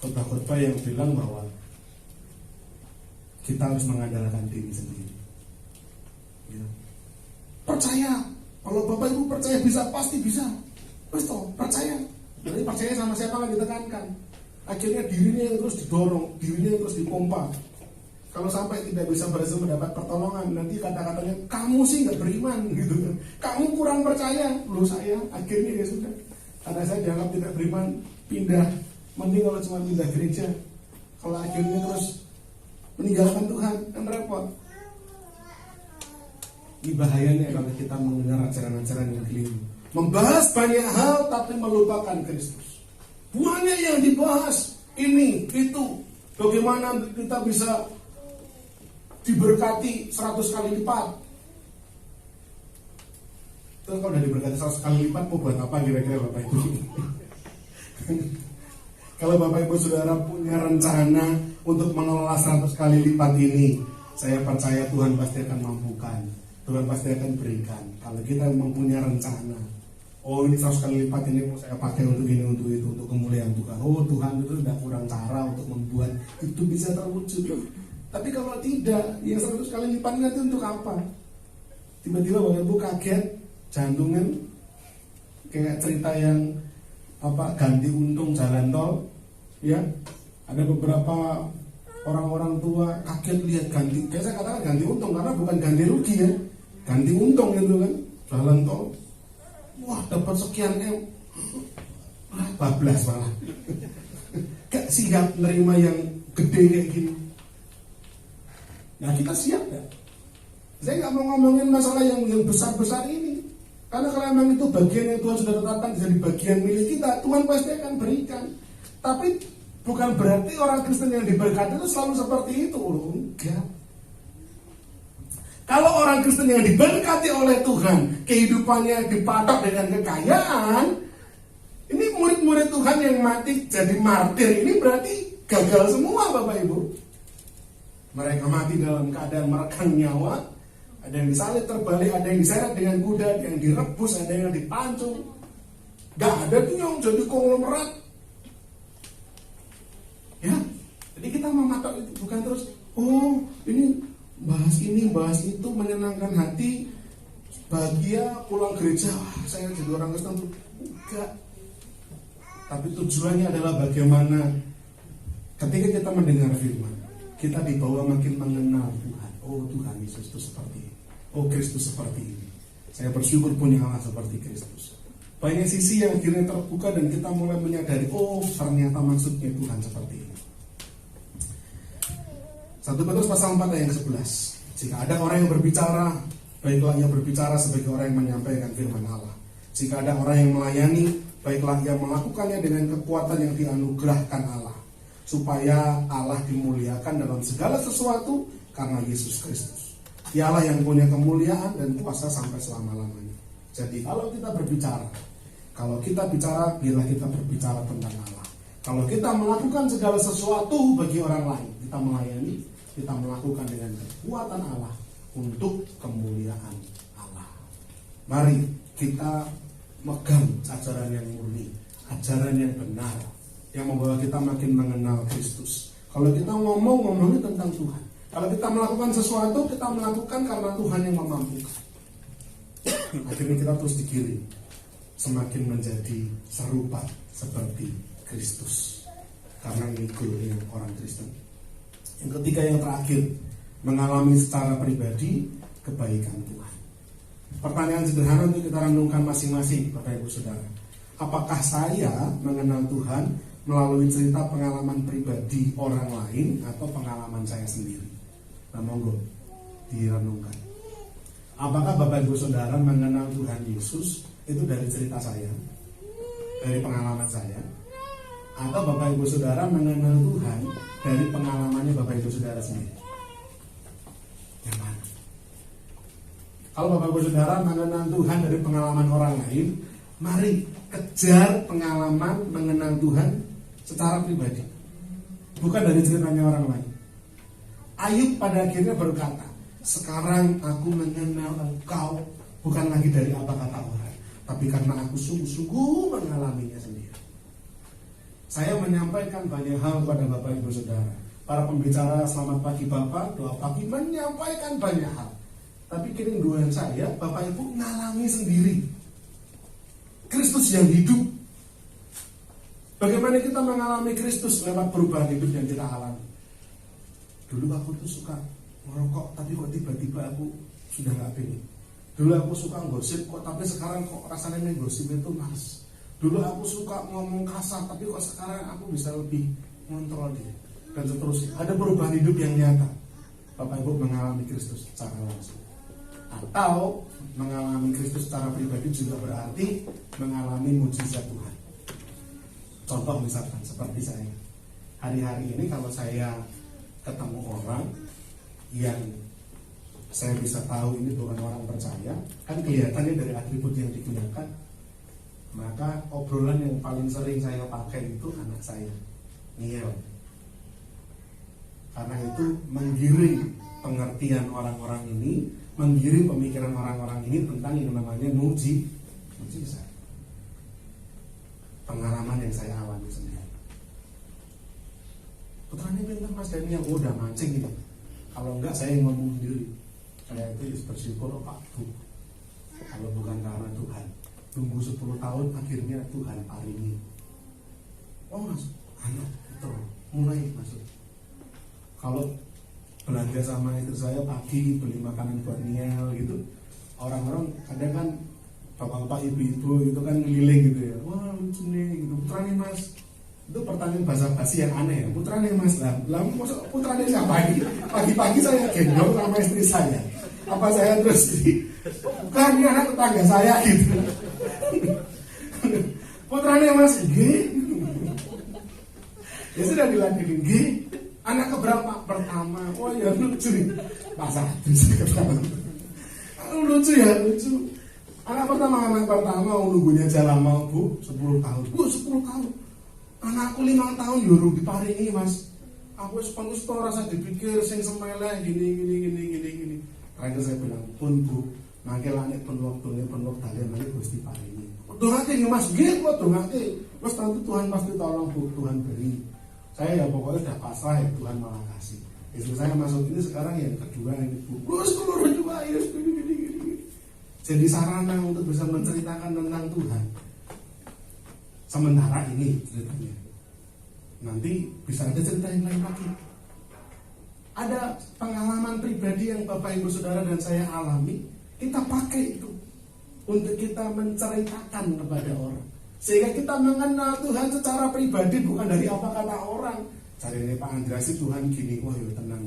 khotbah-khotbah yang bilang bahwa kita harus mengandalkan diri sendiri. Ya. Percaya, kalau Bapak Ibu percaya bisa, pasti bisa. Terus toh, percaya. Jadi percaya sama siapa kan ditekankan. Akhirnya dirinya yang terus didorong, dirinya yang terus dipompa. Kalau sampai tidak bisa berhasil mendapat pertolongan, nanti kata-katanya kamu sih nggak beriman gitu. Kamu kurang percaya. Loh saya, akhirnya ya sudah. Karena saya dianggap tidak beriman, pindah. Mending kalau cuma pindah gereja. Kalau akhirnya terus meninggalkan Tuhan, kan repot. Ini bahayanya kalau kita mendengar ajaran-ajaran yang keliru. Membahas banyak hal tapi melupakan Kristus. Banyak yang dibahas, ini, itu. Bagaimana kita bisa diberkati 100 kali lipat. Terus kalau udah diberkati 100 kali lipat mau buat apa kira-kira Bapak Ibu? Kalau Bapak Ibu Saudara punya rencana untuk mengelola 100 kali lipat ini, saya percaya Tuhan pasti akan mampukan. Tuhan pasti akan berikan. Kalau kita mempunyai rencana, oh ini 100 kali lipat ini mau saya pakai untuk ini, untuk itu, untuk kemuliaan Tuhan. Oh Tuhan itu tidak kurang cara untuk membuat itu bisa terwujud. Tapi kalau tidak, yang 100 kali lipat nanti untuk apa? Tiba-tiba Bapak Ibu kaget, jantungnya kayak cerita yang ganti untung jalan tol, ya. Ada beberapa orang-orang tua kaget lihat ganti, kayak saya katakan ganti untung karena bukan ganti rugi ya, ganti untung gitu kan, jalan tol. Wah dapat sekian bablas malah. Gak siap nerima yang gede kayak gini. Nah kita siap gak? Saya gak mau ngomongin masalah yang besar-besar ini. Karena kalau memang itu bagian yang Tuhan sudah tetapkan jadi bagian milik kita, Tuhan pasti akan berikan. Tapi bukan berarti orang Kristen yang diberkati itu selalu seperti itu loh. Enggak. Kalau orang Kristen yang diberkati oleh Tuhan, kehidupannya dipatok dengan kekayaan, ini murid-murid Tuhan yang mati jadi martir, ini berarti gagal semua Bapak Ibu. Mereka mati dalam keadaan meregang nyawa. Ada yang disalib terbalik, ada yang diseret dengan kuda, ada yang direbus, ada yang dipancung. Gak ada tuh yang jadi konglomerat. Ya, jadi kita mematok itu bukan terus, oh ini bahas itu menyenangkan hati, bahagia pulang gereja, wah saya jadi orang Kristen tuh. Enggak. Tapi tujuannya adalah bagaimana ketika kita mendengar firman, kita dibawa makin mengenal Tuhan. Oh Tuhan Yesus itu seperti ini. Oh Kristus seperti ini. Saya bersyukur punya Allah seperti Kristus. Banyak sisi yang akhirnya terbuka dan kita mulai menyadari, oh ternyata maksudnya Tuhan seperti ini. 1 Petrus pasal 4 ayat 11. Jika ada orang yang berbicara, baiklah ia berbicara sebagai orang yang menyampaikan firman Allah. Jika ada orang yang melayani, baiklah ia melakukannya dengan kekuatan yang dianugerahkan Allah, supaya Allah dimuliakan dalam segala sesuatu karena Yesus Kristus. Dialah yang punya kemuliaan dan kuasa sampai selama-lamanya. Jadi kalau kita bicara, biarlah kita berbicara tentang Allah. Kalau kita melakukan segala sesuatu bagi orang lain, kita melayani, kita melakukan dengan kekuatan Allah untuk kemuliaan Allah. Mari kita megang ajaran yang murni, ajaran yang benar, yang membawa kita makin mengenal Kristus. Kalau kita ngomongnya tentang Tuhan. Kalau kita melakukan sesuatu, kita melakukan karena Tuhan yang memampukan. Akhirnya kita terus digiring semakin menjadi serupa seperti Kristus. Karena ini goalnya orang Kristen. Yang ketiga, yang terakhir, mengalami secara pribadi kebaikan Tuhan. Pertanyaan sederhana untuk kita renungkan masing-masing, Bapak Ibu Saudara. Apakah saya mengenal Tuhan melalui cerita pengalaman pribadi orang lain atau pengalaman saya sendiri? Nah, monggo direnungkan. Apakah Bapak Ibu Saudara mengenal Tuhan Yesus itu dari cerita saya, dari pengalaman saya, atau Bapak Ibu Saudara mengenal Tuhan dari pengalamannya Bapak Ibu Saudara sendiri? Yang mana? Kalau Bapak Ibu Saudara mengenal Tuhan dari pengalaman orang lain, mari kejar pengalaman mengenal Tuhan secara pribadi, bukan dari ceritanya orang lain. Ayub pada akhirnya berkata, sekarang aku mengenal engkau bukan lagi dari apa kata orang, tapi karena aku sungguh-sungguh mengalaminya sendiri. Saya menyampaikan banyak hal kepada Bapak Ibu Saudara. Para pembicara selamat pagi Bapak, doa pagi menyampaikan banyak hal. Tapi kerinduan saya, Bapak Ibu ngalami sendiri Kristus yang hidup. Bagaimana kita mengalami Kristus lewat perubahan hidup yang kita alami. Dulu aku tuh suka merokok, tapi kok tiba-tiba aku sudah gak pengen. Dulu aku suka gosip kok, tapi sekarang kok rasanya gosip itu males. Dulu aku suka ngomong kasar, tapi kok sekarang aku bisa lebih ngontrol diri. Dan seterusnya. Ada perubahan hidup yang nyata. Bapak Ibu mengalami Kristus secara langsung. Atau mengalami Kristus secara pribadi juga berarti mengalami mujizat Tuhan. Contoh misalkan seperti saya. Hari-hari ini kalau saya ketemu orang yang saya bisa tahu ini bukan orang percaya, kan kelihatannya dari atribut yang digunakan, maka obrolan yang paling sering saya pakai itu anak saya, Niel. Karena itu menggiring pengertian orang-orang ini, menggiring pemikiran orang-orang ini tentang yang namanya mujizat. Pengalaman yang saya alami sendiri. Putranya bilang, Mas Daniel, udah mancing gitu. Kalau enggak saya yang ngomong sendiri. Saya itu bersyukur Pak Bu. Kalau bukan karena Tuhan, tunggu 10 tahun akhirnya Tuhan paringi. Oh Mas, anak betul, mulai masuk. Kalau belanja sama istri saya pagi beli makanan buat Niel gitu, orang-orang kadang kan bapak-bapak ibu-ibu gitu kan ngeliling gitu ya, wah lucu nih gitu, putra nih Mas. Itu pertanyaan bahasa basi yang aneh ya, putra nih Mas. Lah maksud putra nih siapa ini? Pagi-pagi saya gendong sama istri saya. Apa saya terus bukan, ini anak tetangga saya gitu. Putra nih Mas, ya sudah dilanjutin, anak keberapa? Pertama. Oh ya lucu nih, masa bisa ketawa. Lucu ya, lucu. Anak pertama nunggunya jalan mau Bu 10 tahun. Bu 10 tahun. Anakku 5 tahun yo rugi paringi Mas. Aku wis rasa dipikir sing semele gini. Akhirnya saya bilang, pun Bu, mangke langit pun waktune pun wektane mangke Gusti paringi. Dongake nggih Mas, nggih kok dongake. Wes nanti Tuhan pasti tolong, Bu, Tuhan beri. Saya ya pokoknya udah pasrah ya, Tuhan malah kasih. Istri saya masuk ini sekarang yang kedua ini, Bu. Terus keluar juga ya gini. Jadi sarana untuk bisa menceritakan tentang Tuhan. Sementara ini ceritanya. Nanti bisa ada cerita yang lain lagi. Ada pengalaman pribadi yang Bapak Ibu Saudara dan saya alami, kita pakai itu untuk kita menceritakan kepada orang, sehingga kita mengenal Tuhan secara pribadi, bukan dari apa kata orang. Cari ini Pak Andreas Tuhan gini, wah ya tenang,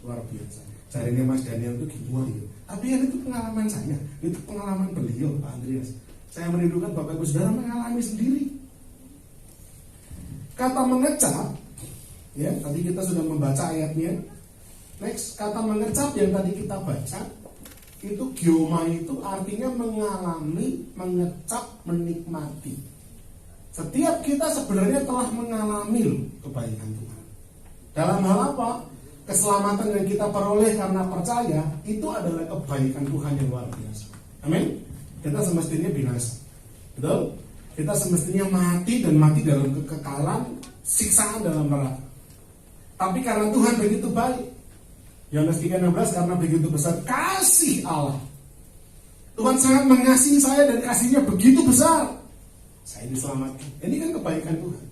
luar biasa. Cari ini Mas Daniel itu gini, wah ya. Tapi yang itu pengalaman saya, itu pengalaman beliau Pak Andreas. Saya merindukan Bapak Ibu Saudara mengalami sendiri. Kata mengecap, ya tadi kita sudah membaca ayatnya. Next, kata mengecap yang tadi kita baca, itu gioma itu artinya mengalami, mengecap, menikmati. Setiap kita sebenarnya telah mengalami loh kebaikan Tuhan. Dalam hal apa? Keselamatan yang kita peroleh karena percaya, itu adalah kebaikan Tuhan yang luar biasa. Amin. Kita semestinya binasa, betul? Kita semestinya mati dan mati dalam kekekalan, siksaan dalam neraka. Tapi karena Tuhan begitu baik, Yohanes 3:16, karena begitu besar kasih Allah, Tuhan sangat mengasihi saya dan kasihnya begitu besar, saya diselamatkan. Ini kan kebaikan Tuhan.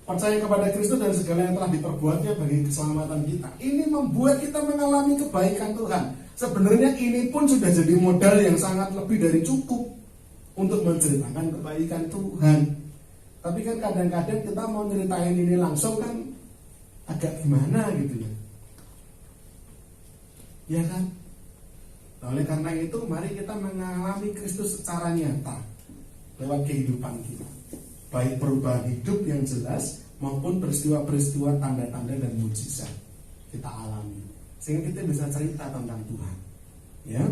Percaya kepada Kristus dan segala yang telah diperbuatnya bagi keselamatan kita, ini membuat kita mengalami kebaikan Tuhan. Sebenarnya ini pun sudah jadi modal yang sangat lebih dari cukup untuk menceritakan kebaikan Tuhan. Tapi kan kadang-kadang kita mau ceritain ini langsung kan agak gimana gitu ya. Ya kan? Oleh karena itu mari kita mengalami Kristus secara nyata lewat kehidupan kita, baik perubahan hidup yang jelas maupun peristiwa-peristiwa tanda-tanda dan mujizat kita alami, sehingga kita bisa cerita tentang Tuhan. Ya,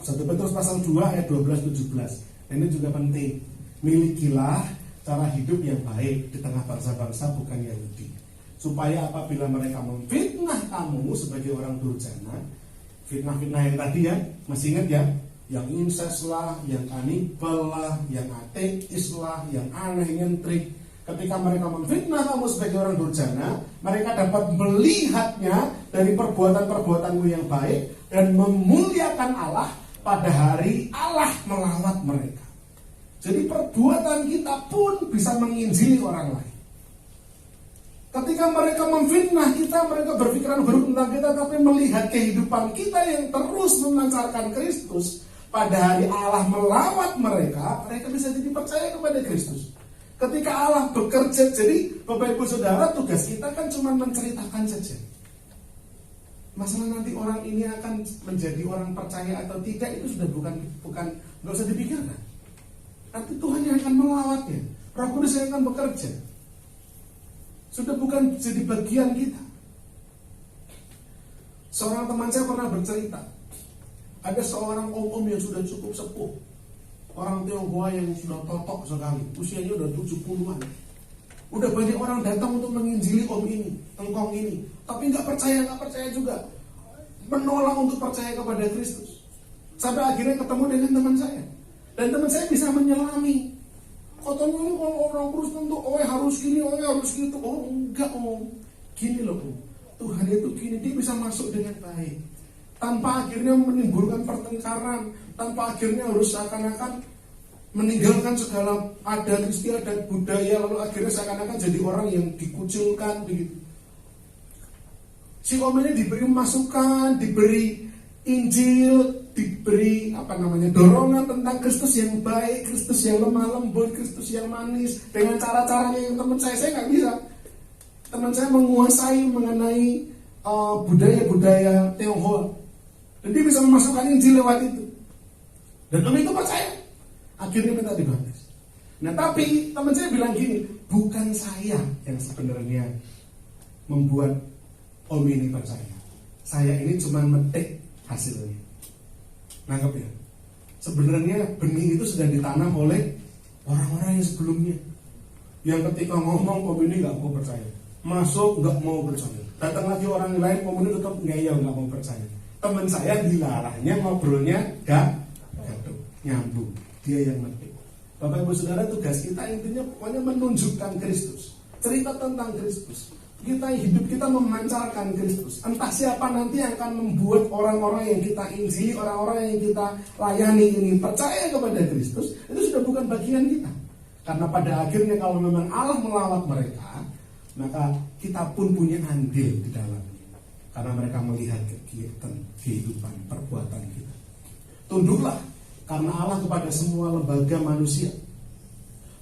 1 Petrus pasal 2 ayat 12-17. Ini juga penting. Milikilah cara hidup yang baik di tengah bangsa-bangsa bukan Yahudi, supaya apabila mereka memfitnah kamu sebagai orang durjana, fitnah-fitnah yang tadi ya, masih ingat ya, yang incest lah, yang kanibal lah, yang ateis lah, yang aneh, nyentrik. Ketika mereka memfitnah kamu sebagai orang durjana, mereka dapat melihatnya dari perbuatan-perbuatanmu yang baik dan memuliakan Allah pada hari Allah melawat mereka. Jadi perbuatan kita pun bisa menginjili orang lain. Ketika mereka memfitnah kita, mereka berpikiran buruk tentang kita, tapi melihat kehidupan kita yang terus memancarkan Kristus, pada hari Allah melawat mereka, mereka bisa jadi percaya kepada Kristus. Ketika Allah bekerja, jadi Bapak Ibu Saudara, tugas kita kan cuma menceritakan saja. Masalah nanti orang ini akan menjadi orang percaya atau tidak, itu sudah bukan nggak usah dipikirkan. Nanti Tuhan yang akan melawatnya, Roh Kudus yang akan bekerja. Sudah bukan jadi bagian kita. Seorang teman saya pernah bercerita, ada seorang om yang sudah cukup sepuh, orang Tionghoa yang sudah totok sekali, usianya udah 70-an. Udah banyak orang datang untuk menginjili om ini, engkong ini, tapi nggak percaya juga, menolak untuk percaya kepada Kristus. Sampai akhirnya ketemu dengan teman saya, dan teman saya bisa menyelami. Katanya ini kalau orang Kristen tuh, harus gini, harus gitu. Oh enggak om, gini loh om, Tuhan itu gini, dia bisa masuk dengan baik, tanpa akhirnya menimbulkan pertengkaran, tanpa akhirnya harus seakan-akan meninggalkan segala adat istiadat budaya, lalu akhirnya seakan-akan jadi orang yang dikucilkan begitu. Si om ini diberi masukan, diberi Injil, diberi dorongan tentang Kristus yang baik, Kristus yang lemah lembut, Kristus yang manis, dengan cara-caranya yang teman saya nggak bisa. Teman saya menguasai mengenai budaya-budaya Tionghoa, dan dia bisa memasukkan Injil lewat itu, dan om itu percaya, akhirnya minta dibaptis. Nah tapi teman saya bilang gini, bukan saya yang sebenarnya membuat om ini percaya, saya ini cuma metik hasilnya. Nangkep ya? Sebenarnya benih itu sudah ditanam oleh orang-orang yang sebelumnya, yang ketika ngomong om ini nggak mau percaya, masuk nggak mau percaya, datang lagi orang lain om ini tetap ngeyel nggak mau percaya. Teman saya dilarangnya ngobrolnya gak nyambung, dia yang metik. Bapak Ibu Saudara, tugas kita intinya pokoknya menunjukkan Kristus, cerita tentang Kristus. Hidup kita memancarkan Kristus. Entah siapa nanti yang akan membuat orang-orang yang kita injili, orang-orang yang kita layani ini percaya kepada Kristus, itu sudah bukan bagian kita. Karena pada akhirnya kalau memang Allah melawat mereka, maka kita pun punya andil di dalamnya. Karena mereka melihat kegiatan, kehidupan, perbuatan kita. Tunduklah karena Allah kepada semua lembaga manusia.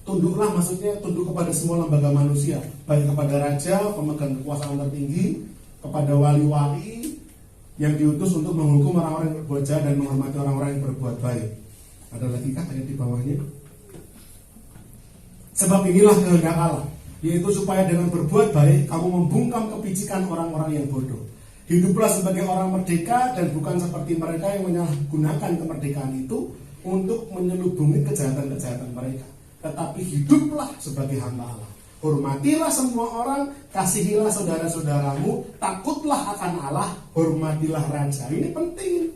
Tunduklah maksudnya tunduk kepada semua lembaga manusia, baik kepada raja, pemegang kekuasaan tertinggi, kepada wali-wali yang diutus untuk menghukum orang-orang yang berbuat jahat dan menghormati orang-orang yang berbuat baik. Ada lagi kah ayat di bawahnya? Sebab inilah kehendak Allah, yaitu supaya dengan berbuat baik kamu membungkam kepicikan orang-orang yang bodoh. Hiduplah sebagai orang merdeka dan bukan seperti mereka yang menyalahgunakan kemerdekaan itu untuk menyelubungi kejahatan-kejahatan mereka. Tetapi hiduplah sebagai hamba Allah. Hormatilah semua orang, kasihilah saudara-saudaramu, takutlah akan Allah, hormatilah raja. Ini penting.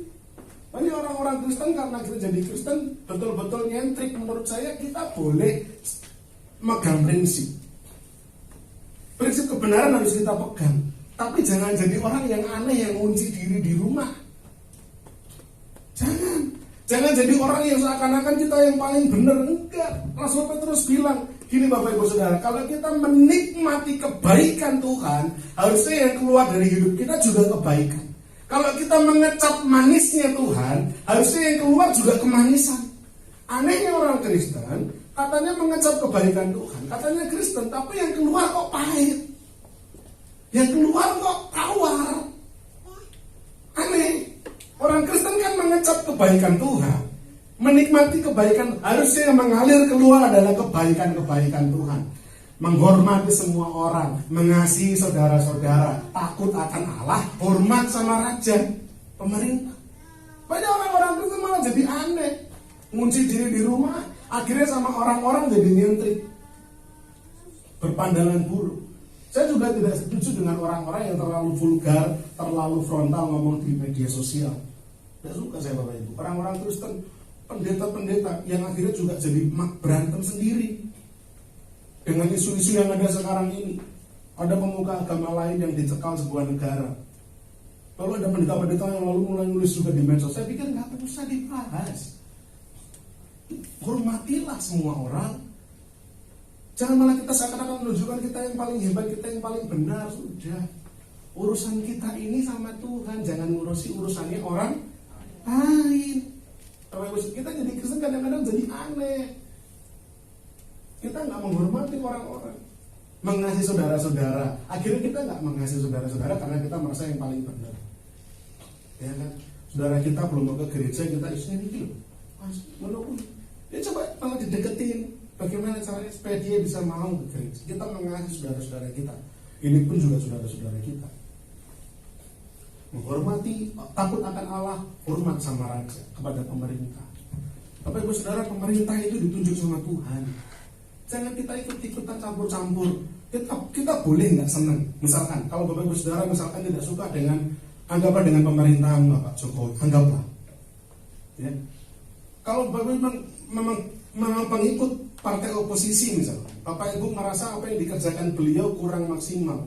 Banyak orang-orang Kristen karena kita jadi Kristen betul-betul nyentrik. Menurut saya kita boleh megang prinsip. Prinsip kebenaran harus kita pegang. Tapi jangan jadi orang yang aneh yang ngunci diri di rumah. Jangan jadi orang yang seakan-akan kita yang paling benar. Enggak. Rasul Petrus bilang, gini Bapak Ibu Saudara, kalau kita menikmati kebaikan Tuhan, harusnya yang keluar dari hidup kita juga kebaikan. Kalau kita mengecap manisnya Tuhan, harusnya yang keluar juga kemanisan. Anehnya orang Kristen, katanya mengecap kebaikan Tuhan, katanya Kristen, tapi yang keluar kok pahit. Yang keluar kok tawar. Aneh. Orang Kristen kan mengecap kebaikan Tuhan, menikmati kebaikan, harusnya yang mengalir keluar adalah kebaikan-kebaikan Tuhan. Menghormati semua orang, mengasihi saudara-saudara, takut akan Allah, hormat sama raja, pemerintah. Banyak orang-orang Kristen malah jadi aneh, ngunci diri di rumah, akhirnya sama orang-orang jadi nyentrik, berpandangan buruk. Saya juga tidak setuju dengan orang-orang yang terlalu vulgar, terlalu frontal ngomong di media sosial. Tidak suka saya Bapak Ibu. Orang-orang Kristen, pendeta-pendeta yang akhirnya juga jadi berantem sendiri dengan isu-isu yang ada sekarang ini. Ada pemuka agama lain yang dicekal sebuah negara. Lalu ada pendeta-pendeta yang lalu mulai nulis juga di medsos. Saya pikir nggak usah dibahas. Hormatilah semua orang. Jangan malah kita seakan-akan menunjukkan kita yang paling hebat, kita yang paling benar. Sudah, urusan kita ini sama Tuhan. Jangan ngurusi urusannya orang lain. Kita jadi Kristen kadang-kadang jadi aneh. Kita nggak menghormati orang-orang, mengasihi saudara-saudara. Akhirnya kita nggak mengasihi saudara-saudara karena kita merasa yang paling benar. Ya kan? Saudara kita belum mau ke gereja, kita isunya ini loh, Mas, menurut ya coba malah dideketin. Bagaimana caranya supaya dia bisa mau ke gereja? Kita mengasihi saudara-saudara kita. Ini pun juga saudara-saudara kita. Menghormati, takut akan Allah, hormat sama raja, kepada pemerintah. Bapak Ibu Saudara, pemerintah itu ditunjuk sama Tuhan. Jangan kita ikut-ikutan campur-campur. Kita boleh nggak senang. Misalkan kalau Bapak Ibu Saudara misalkan tidak suka dengan, anggaplah dengan pemerintahan Bapak Jokowi, anggaplah. Ya. Kalau Bapak Ibu memang pengikut partai oposisi misalnya, Bapak Ibu merasa apa yang dikerjakan beliau kurang maksimal,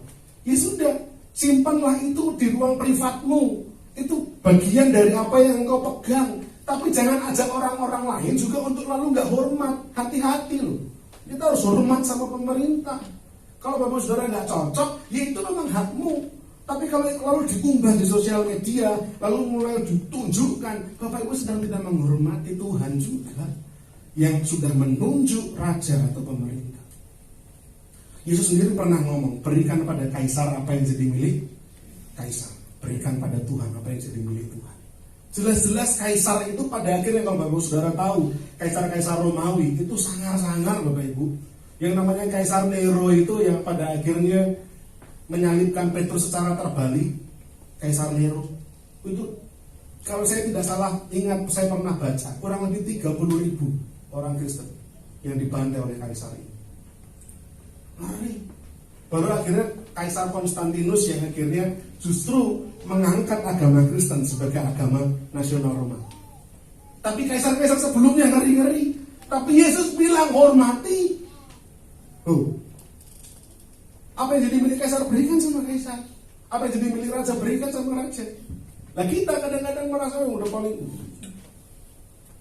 ya sudah, simpanlah itu di ruang privatmu. Itu bagian dari apa yang engkau pegang. Tapi jangan ajak orang-orang lain juga untuk lalu nggak hormat. Hati-hati loh. Kita harus hormat sama pemerintah. Kalau Bapak Saudara nggak cocok, ya itu memang hakmu. Tapi kalau lalu diunggah di sosial media, lalu mulai ditunjukkan, Bapak Ibu sedang tidak menghormati Tuhan juga, yang sudah menunjuk raja atau pemerintah. Yesus sendiri pernah ngomong, berikan pada kaisar apa yang jadi milik kaisar, berikan pada Tuhan apa yang jadi milik Tuhan. Jelas-jelas kaisar itu pada akhirnya, kalau Bapak Saudara tahu, kaisar-kaisar Romawi itu sangar-sangar Bapak Ibu. Yang namanya Kaisar Nero itu yang pada akhirnya menyalibkan Petrus secara terbalik. Kaisar Nero itu, kalau saya tidak salah ingat, saya pernah baca, kurang lebih 30.000 orang Kristen yang dibantai oleh kaisar ini. Ngeri. Baru akhirnya Kaisar Konstantinus yang akhirnya justru mengangkat agama Kristen sebagai agama nasional Roma. Tapi kaisar-kaisar sebelumnya ngeri-ngeri. Tapi Yesus bilang hormati. Apa yang jadi milik kaisar berikan sama kaisar. Apa yang jadi milik raja berikan sama raja. Nah kita kadang-kadang merasa udah paling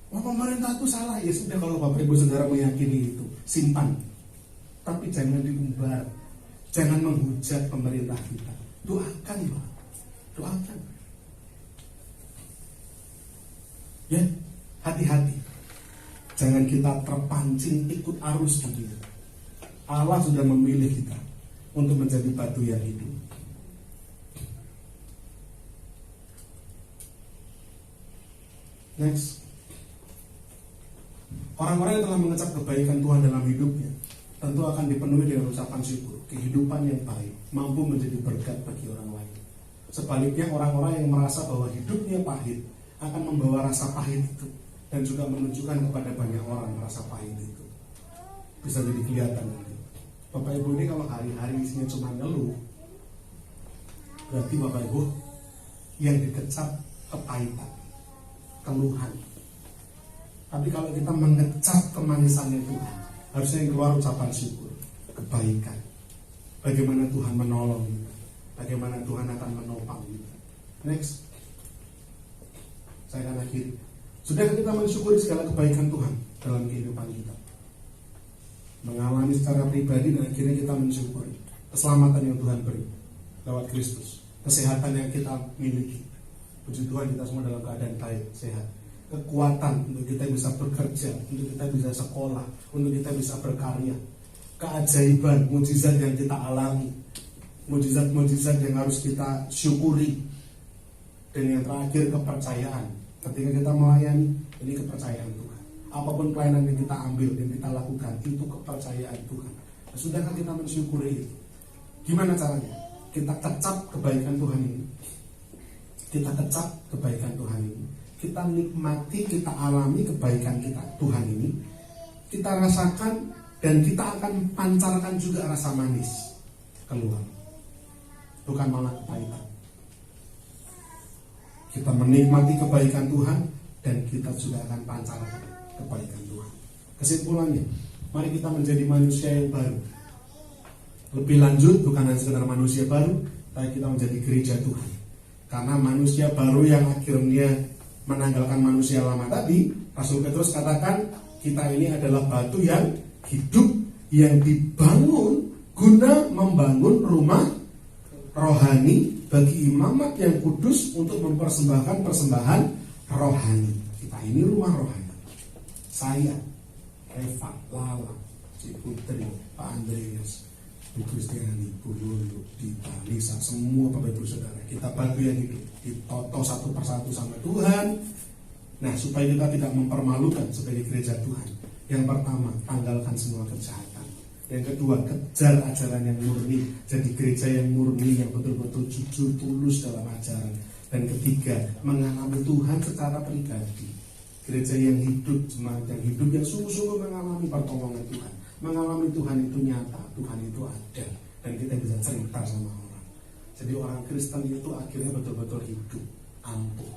pemerintah itu salah. Ya sudah, kalau Bapak Ibu Saudara meyakini itu, simpan. Tapi jangan diumbar. Jangan menghujat pemerintah kita. Doakan, Pak. Doakan. Ya, hati-hati. Jangan kita terpancing ikut arus dunia. Allah sudah memilih kita untuk menjadi batu yang hidup. Next. Orang-orang yang telah mengecap kebaikan Tuhan dalam hidupnya tentu akan dipenuhi dengan ucapan syukur. Kehidupan yang baik mampu menjadi berkat bagi orang lain. Sebaliknya, orang-orang yang merasa bahwa hidupnya pahit akan membawa rasa pahit itu dan juga menunjukkan kepada banyak orang rasa pahit itu. Bisa jadi kelihatan nanti. Bapak Ibu ini kalau hari-hari isinya cuma ngeluh, berarti Bapak Ibu yang dikecap kepahitan, keluhan. Tapi kalau kita mengecap kemanisannya Tuhan, harusnya yang keluar ucapan syukur, kebaikan. Bagaimana Tuhan menolong kita, bagaimana Tuhan akan menopang kita. Next. Saya akan akhiri. Sudahkah kita mensyukuri segala kebaikan Tuhan dalam kehidupan kita? Mengalami secara pribadi dan akhirnya kita mensyukuri keselamatan yang Tuhan beri lewat Kristus, kesehatan yang kita miliki. Puji Tuhan, kita semua dalam keadaan baik, sehat. Kekuatan untuk kita bisa bekerja, untuk kita bisa sekolah, untuk kita bisa berkarya. Keajaiban, mujizat yang kita alami, mujizat-mujizat yang harus kita syukuri. Dan yang terakhir, kepercayaan. Ketika kita melayani, ini kepercayaan Tuhan. Apapun pelayanan yang kita ambil, yang kita lakukan, itu kepercayaan Tuhan. Sudahkah kita mensyukuri itu? Gimana caranya? Kita kecap kebaikan Tuhan ini. Kita kecap kebaikan Tuhan ini. Kita nikmati, kita alami kebaikan kita Tuhan ini. Kita rasakan dan kita akan pancarkan juga rasa manis keluar. Bukan malah kepahitan. Kita menikmati kebaikan Tuhan dan kita juga akan pancarkan kebaikan Tuhan. Kesimpulannya, mari kita menjadi manusia yang baru. Lebih lanjut, bukan hanya sekedar manusia baru, tapi kita menjadi gereja Tuhan. Karena manusia baru yang akhirnya menanggalkan manusia lama tadi, Rasul Petrus katakan, kita ini adalah batu yang hidup, yang dibangun guna membangun rumah rohani bagi imamat yang kudus untuk mempersembahkan persembahan rohani. Kita ini rumah rohani. Saya, Eva, Lala, si Putri, Pak Andreas, Bu Kristiani, Bu Lulu, Dita, Lisa, semua Bapak Ibu Saudara, kita batu yang hidup, ditoto satu persatu sama Tuhan. Nah, supaya kita tidak mempermalukan sebagai gereja Tuhan. Yang pertama, tanggalkan semua kejahatan. Yang kedua, kejar ajaran yang murni. Jadi gereja yang murni, yang betul-betul jujur, tulus dalam ajaran. Dan ketiga, mengalami Tuhan secara pribadi. Gereja yang hidup, jemaat yang hidup, yang sungguh-sungguh mengalami pertolongan Tuhan. Mengalami Tuhan itu nyata, Tuhan itu ada. Dan kita bisa cerita sama orang. Jadi orang Kristen itu akhirnya betul-betul hidup, ampuh.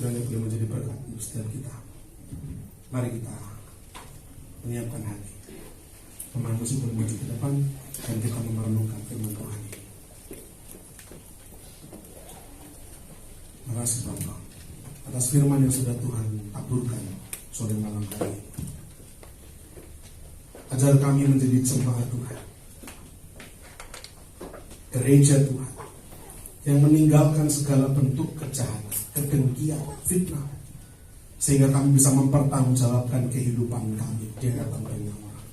Tuhan yang boleh menjadi berkat untuk setiap kita. Mari kita menyiapkan hati. Membantu sebelum maju ke depan dan kita merenungkan firman Tuhan ini. Terima kasih Bapak atas firman yang sudah Tuhan taburkan sore malam hari. Ajar kami menjadi jemaat Tuhan, gereja Tuhan yang meninggalkan segala bentuk kejahatan, kedengkian, fitnah, sehingga kami bisa mempertanggungjawabkan kehidupan kami di hadapan banyak orang.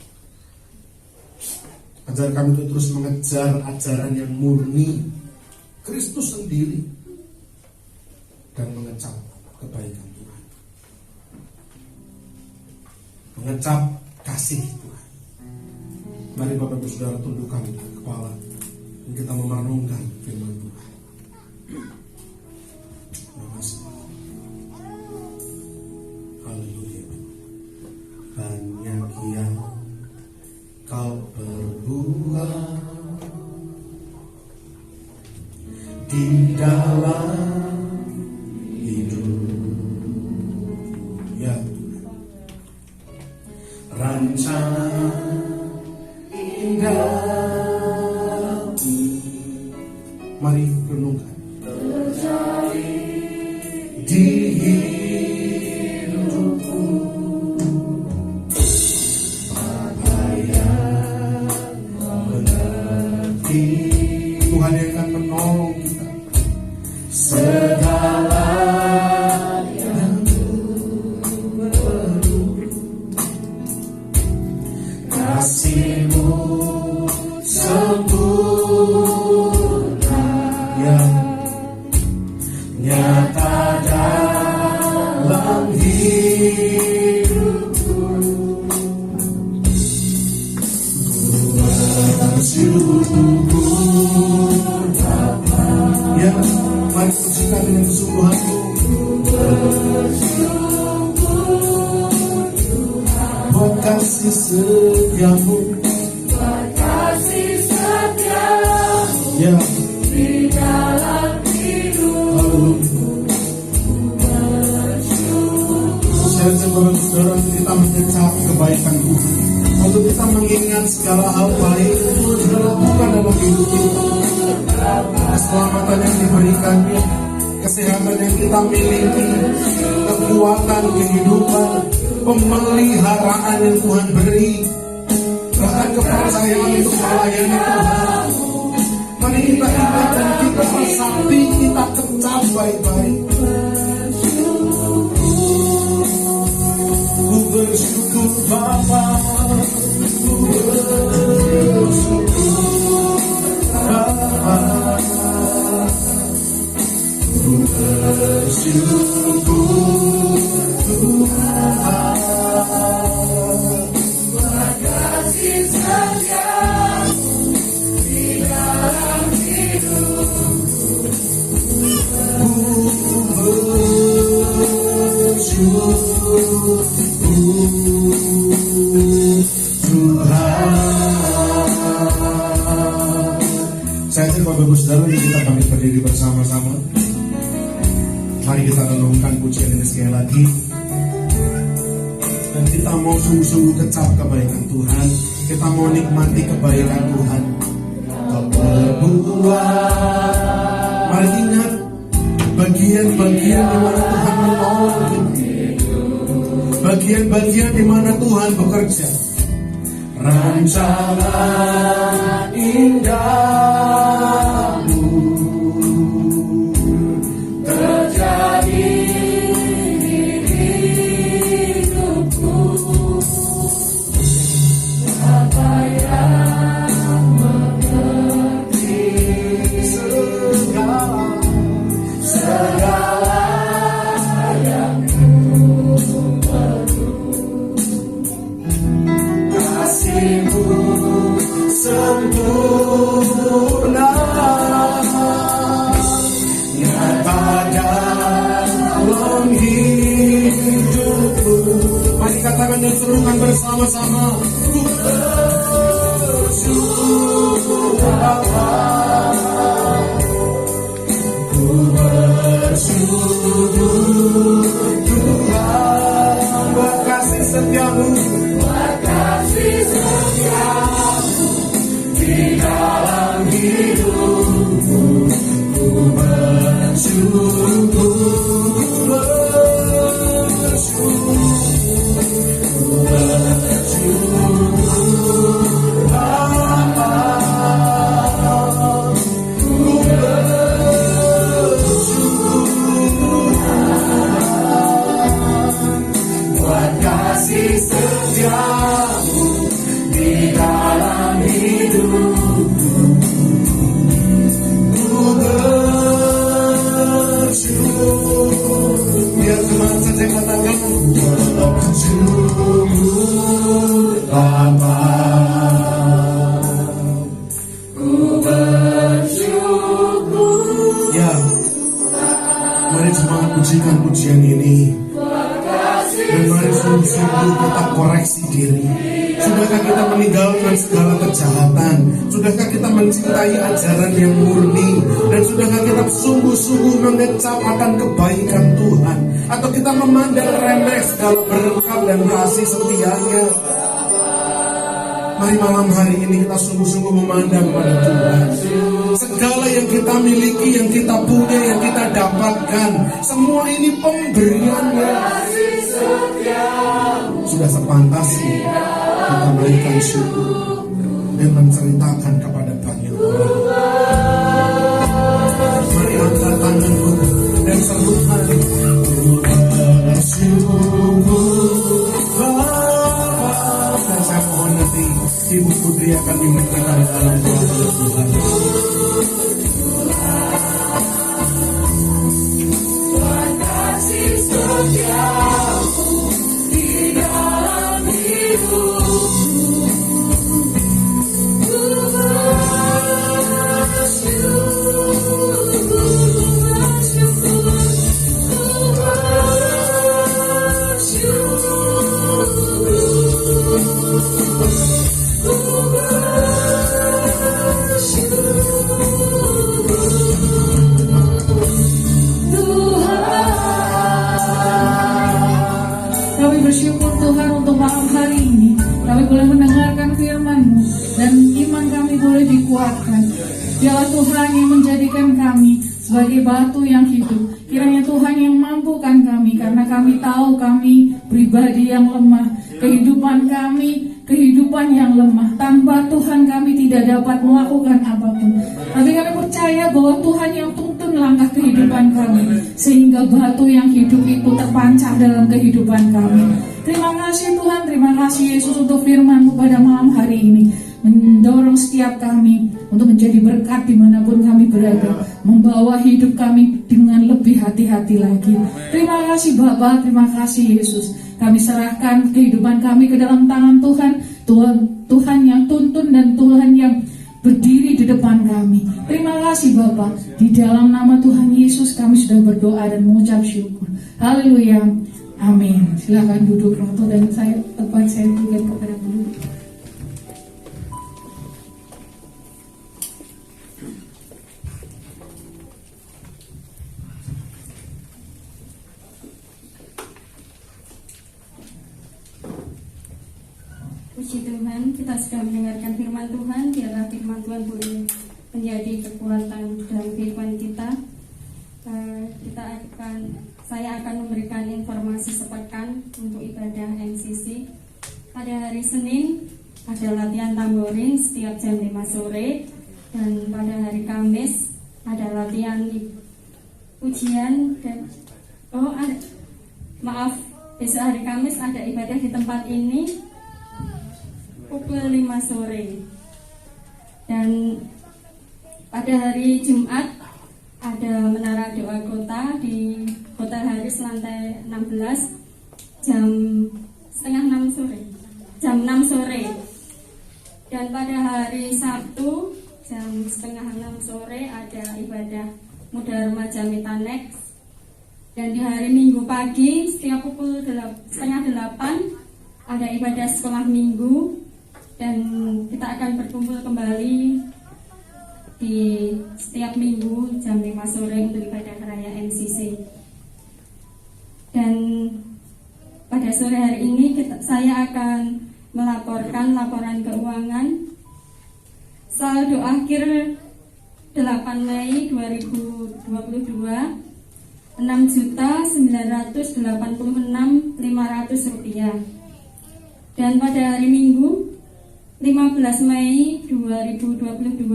Ajar kami untuk terus mengejar ajaran yang murni Kristus sendiri dan mengecap kebaikan Tuhan, mengecap kasih Tuhan. Mari Bapak Ibu Saudara tundukkan kepala dan kita merenungkan firman Tuhan. Terima kasih. Haleluya. Banyak yang kau berbuat di dalam hidup ya Tuhan. Tuhan yang akan menolong kita. Segala yang perlu kasih-Mu sempurna Ya, nyata dalam hidupku. Bersyukur Bapa, ya, mari pujikan dengan kesungguhanmu. Buat kasih setiamu, kasih setiamu ya, di dalam hidupku. saya sebagai saudara kita mengecap kebaikan Tuhan. Waktu kita mengingat segala hal baik yang Tuhan sudah lakukan dalam hidup kita, keselamatan yang diberikannya, kesehatan yang kita miliki, kekuatan kehidupan, pemeliharaan yang Tuhan beri, bahkan kepercayaan untuk melayani Tuhan. Mari kita ingat dan kita resapi, kita kecap baik-baik. Ku bersyukur Bapa, ku bersyukur Bapa, ku bersyukur Tuhan. Kasih setiamu di dalam hidupku. Ku bersyukur Tuhan. Saya ajak Bapak Ibu Saudara, kita bangkit berdiri bersama-sama. Mari kita renungkan pujian ini sekali lagi. Dan kita mau sungguh-sungguh kecap kebaikan Tuhan. Kita mau nikmati kebaikan Tuhan. Berbuat. Mari ingat bagian-bagian di mana Tuhan menolong kita. Bagian-bagian di mana Tuhan bekerja. Rancangan indahmu terjadi di hidupku. Apa yang mengerti segala yang kasih-Mu sempurna nyata dalam hidupku. Mari katakan dan serukan bersama-sama. Ku bersyukur Bapa, ku bersyukur Tuhan, buat kasih setiamu, buat kasih setiamu di dalam hidupku. Ku bersyukur, buat kasih setiamu di dalam hidupku. Ku bersyukur. biar teman saja katakan. Bersyukur Bapa, ku bersyukur. Ya, mari semangat pujikan pujian ini. Dan mari sungguh-sungguh kita koreksi diri. Sudahkah kita meninggalkan segala kejahatan? Sudahkah kita mencintai ajaran yang murni? Dan sudahkah kita sungguh-sungguh mengecap akan kebaikan Tuhan? Atau kita memandang remeh segala berkat dan kasih setianya? Mari malam hari ini kita sungguh-sungguh memandang pada Tuhan. Segala yang kita miliki, yang kita punya, yang kita dapatkan, semua ini pemberiannya. Sudah sepantasnya kita berikan syukur dan menceritakan kepada banyak orang Ibu Putri akan pimpin kita di dalam doa Tuhan. Kasih setiamu di dalam hidupku, ku Kami bersyukur Tuhan untuk malam hari ini. Kami boleh mendengarkan firman-Mu dan iman kami boleh dikuatkan. Dialah Tuhan yang menjadikan kami sebagai batu yang hidup. Kiranya Tuhan yang mampukan kami, karena kami tahu kami pribadi yang lemah. Kehidupan kami, kehidupan yang lemah. Tanpa Tuhan kami tidak dapat melakukan apapun. Tapi kami percaya bahwa Tuhan yang tuntun langkah kehidupan kami, sehingga batu yang hidup itu terpancar dalam kehidupan kami. Terima kasih Tuhan, terima kasih Yesus untuk firman-Mu pada malam hari ini. Mendorong setiap kami untuk menjadi berkat dimanapun kami berada, membawa hidup kami dengan lebih hati-hati lagi. Terima kasih Bapa, terima kasih Yesus. Kami serahkan kehidupan kami ke dalam tangan Tuhan. Tuhan yang tuntun dan Tuhan yang berdiri di depan kami. Terima kasih Bapa. Di dalam nama Tuhan Yesus kami sudah berdoa dan mengucap syukur. Haleluya. Amin. Silakan duduk Roto dan saya berikan kepada penduduk. Puji Tuhan, kita sudah mendengarkan firman Tuhan. Biarlah firman Tuhan boleh menjadi kekuatan dalam kehidupan kita. Saya akan memberikan informasi sepekan untuk ibadah MCC. Pada hari Senin ada latihan tamborin setiap jam 5 sore, dan pada hari Kamis ada latihan ujian dan besok hari Kamis ada ibadah di tempat ini pukul 5 sore. Dan pada hari Jumat ada menara doa kota di Hotel Haris lantai 16 jam 5:30 sore. Jam 6 sore. Dan pada hari Sabtu jam 5:30 sore ada ibadah muda remaja Metanex. Dan di hari Minggu pagi setiap pukul 7:30 ada ibadah sekolah minggu. Dan kita akan berkumpul kembali di setiap minggu jam 5 sore untuk ibadah raya MCC. Dan pada sore hari ini saya akan melaporkan laporan keuangan saldo akhir 8 Mei 2022 Rp6.986.500. Dan pada hari Minggu 15 Mei 2022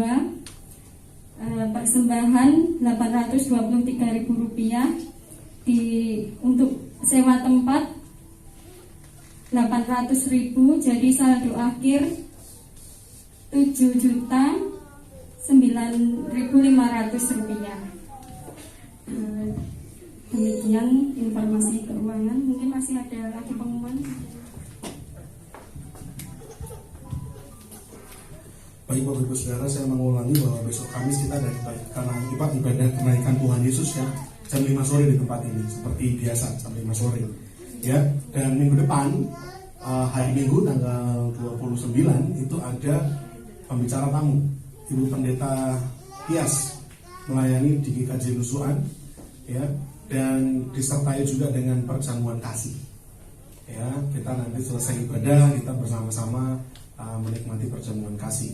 persembahan Rp823.000 untuk sewa tempat 800.000, jadi saldo akhir Rp7.9.500. Demikian informasi keuangan. Mungkin masih ada lagi pengumuman. Baik Bapak Ibu Saudara, saya mengulangi bahwa besok Kamis kita ada ibadah kenaikan Tuhan Yesus ya, jam 5 sore di tempat ini seperti biasa jam 5 sore ya. Dan minggu depan hari Minggu tanggal 29 itu ada pembicara tamu, Ibu Pendeta Tias melayani di GKJ Nusuan ya, dan disertai juga dengan perjamuan kasih ya. Kita nanti selesai ibadah kita bersama-sama menikmati perjamuan kasih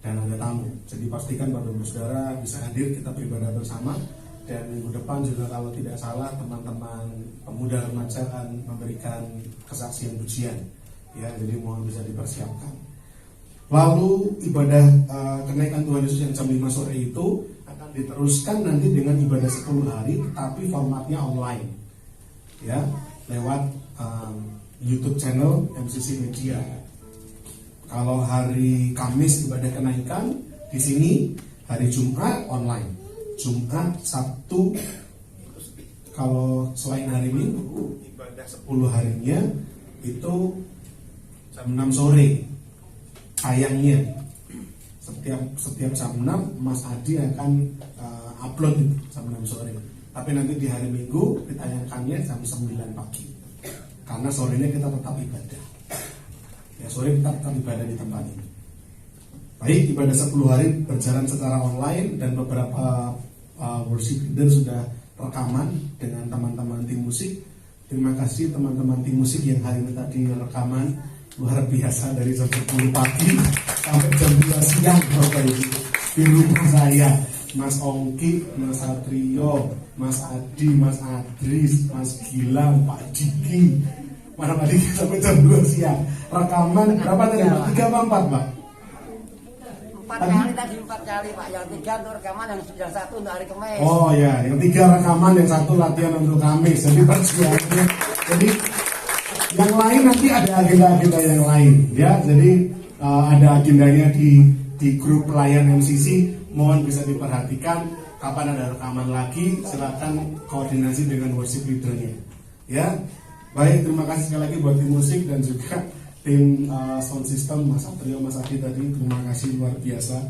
dan ada tamu. Jadi pastikan Bapak Ibu Saudara bisa hadir, kita beribadah bersama. Dan minggu depan juga kalau tidak salah teman-teman pemuda remaja akan memberikan kesaksian pujian ya, jadi mohon bisa dipersiapkan. Lalu ibadah kenaikan Tuhan Yesus yang jam 5 sore itu akan diteruskan nanti dengan ibadah 10 hari, tapi formatnya online ya, lewat YouTube channel MCC Media. Kalau hari Kamis ibadah kenaikan di sini, hari Jumat online. Jumat, Sabtu, kalau selain hari Minggu ibadah 10 harinya itu jam 6 sore. Sayangnya setiap jam 6 Mas Adi akan upload itu jam 6 sore. Tapi nanti di hari Minggu ditayangkannya jam 9 pagi. Karena sorenya kita tetap ibadah. Ya, sore kita tetap ibadah di tempat ini. Baik, ibadah 10 hari berjalan secara online dan beberapa worship leader sudah rekaman dengan teman-teman tim musik. Terima kasih teman-teman tim musik yang hari ini tadi rekaman luar biasa dari jam 10 pagi sampai jam 2 siang Bapak Ibu di rumah saya. Mas Ongki, Mas Satrio, Mas Adi, Mas Adris, Mas Gilang, Pak Diki. Mana Pak Diki sampai jam 2 siang. Rekaman berapa tadi? 3 apa 4 Pak? 4 kali tadi, 4 kali Pak. Yang 3 untuk rekaman, yang 1 untuk hari Kamis. Oh ya, yang 3 rekaman, yang 1 latihan untuk Kamis. Jadi perjuangannya. Jadi yang lain nanti ada agenda-agenda yang lain ya. Jadi ada agendanya di grup pelayan MCC. Mohon bisa diperhatikan kapan ada rekaman lagi. Silakan koordinasi dengan worship leadernya. Ya, baik. Terima kasih sekali lagi buat tim musik dan juga tim sound system Mas Satrio, Mas Adi tadi. Terima kasih luar biasa.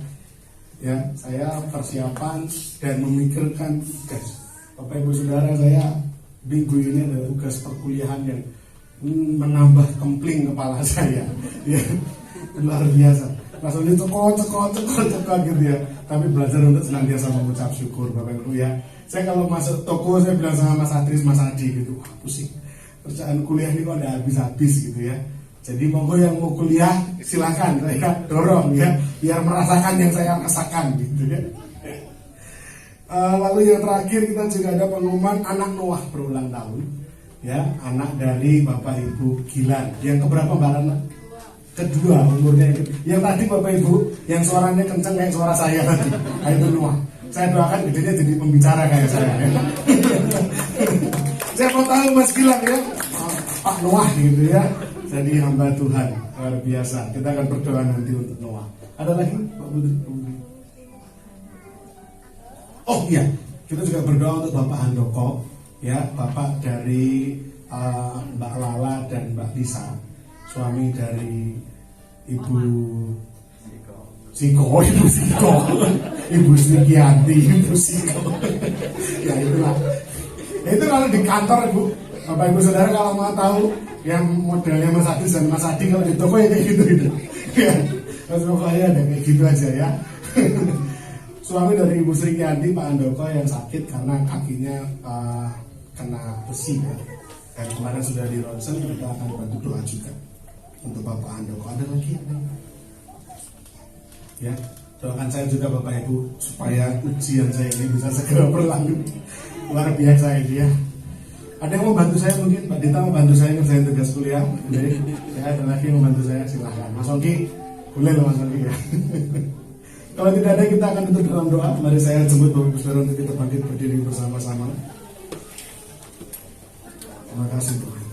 Ya, saya persiapan dan memikirkan tugas. Bapak Ibu Saudara, saya minggu ini ada tugas perkuliahan yang menambah kempling kepala saya. Ya, luar biasa. Rasanya cekot gitu ya. Tapi belajar untuk senantiasa mengucap syukur Bapak Ibu ya. Saya kalau masuk toko saya bilang sama Mas Adris, Mas Adi gitu, wah pusing. Kerjaan kuliah ini kok ada habis-habis gitu ya. Jadi monggo yang mau kuliah silakan saya dorong ya, biar merasakan yang saya rasakan gitu ya. Lalu yang terakhir kita juga ada pengumuman anak Noah berulang tahun ya, anak dari Bapak Ibu Gilan. Yang keberapa Mbak Rana? Kedua umurnya. Yang tadi Bapak Ibu yang suaranya kenceng kayak suara saya tadi, itu Noah. Saya doakan gedenya jadi pembicara kayak saya ya. Saya mau tahu Mas Gilang ya, Pak Noah gitu ya. Jadi hamba Tuhan luar biasa. Kita akan berdoa nanti untuk Noah. Ada lagi Pak Putri? Oh iya, kita juga berdoa untuk Bapak Handoko ya, Bapak dari Mbak Lala dan Mbak Lisa, suami dari Ibu Siko, Ibu Srikianti, Ibu Siko. Ya itulah. Itu kalau di kantor Ibu, Bapak Ibu Saudara kalau mau tahu yang modelnya Mas Adi dan Mas Adi kalau di toko ya kayak gitu. Ya, Mas pokoknya ada kayak gitu aja ya. Suami dari Ibu Srikianti, Pak Andoko yang sakit karena kakinya kena besi ya. Dan kemarin sudah di ronsen, kita akan bantu doa juga untuk Bapak Andoko. Ada lagi? Ya, doakan saya juga Bapak Ibu supaya ujian saya ini bisa segera berlalu. Luar biasa ini ya. Ada yang mau bantu saya mungkin? Pak Dita mau bantu saya ngerjain tugas kuliah? Jadi, ya ada lagi yang mau bantu saya silahkan. Mas Oki, boleh loh Mas Oki ya. Kalau tidak ada kita akan tutup dalam doa. Mari saya jemput Bapak Ibu Saudara untuk kita bangkit berdiri bersama-sama. Terima kasih Tuhan.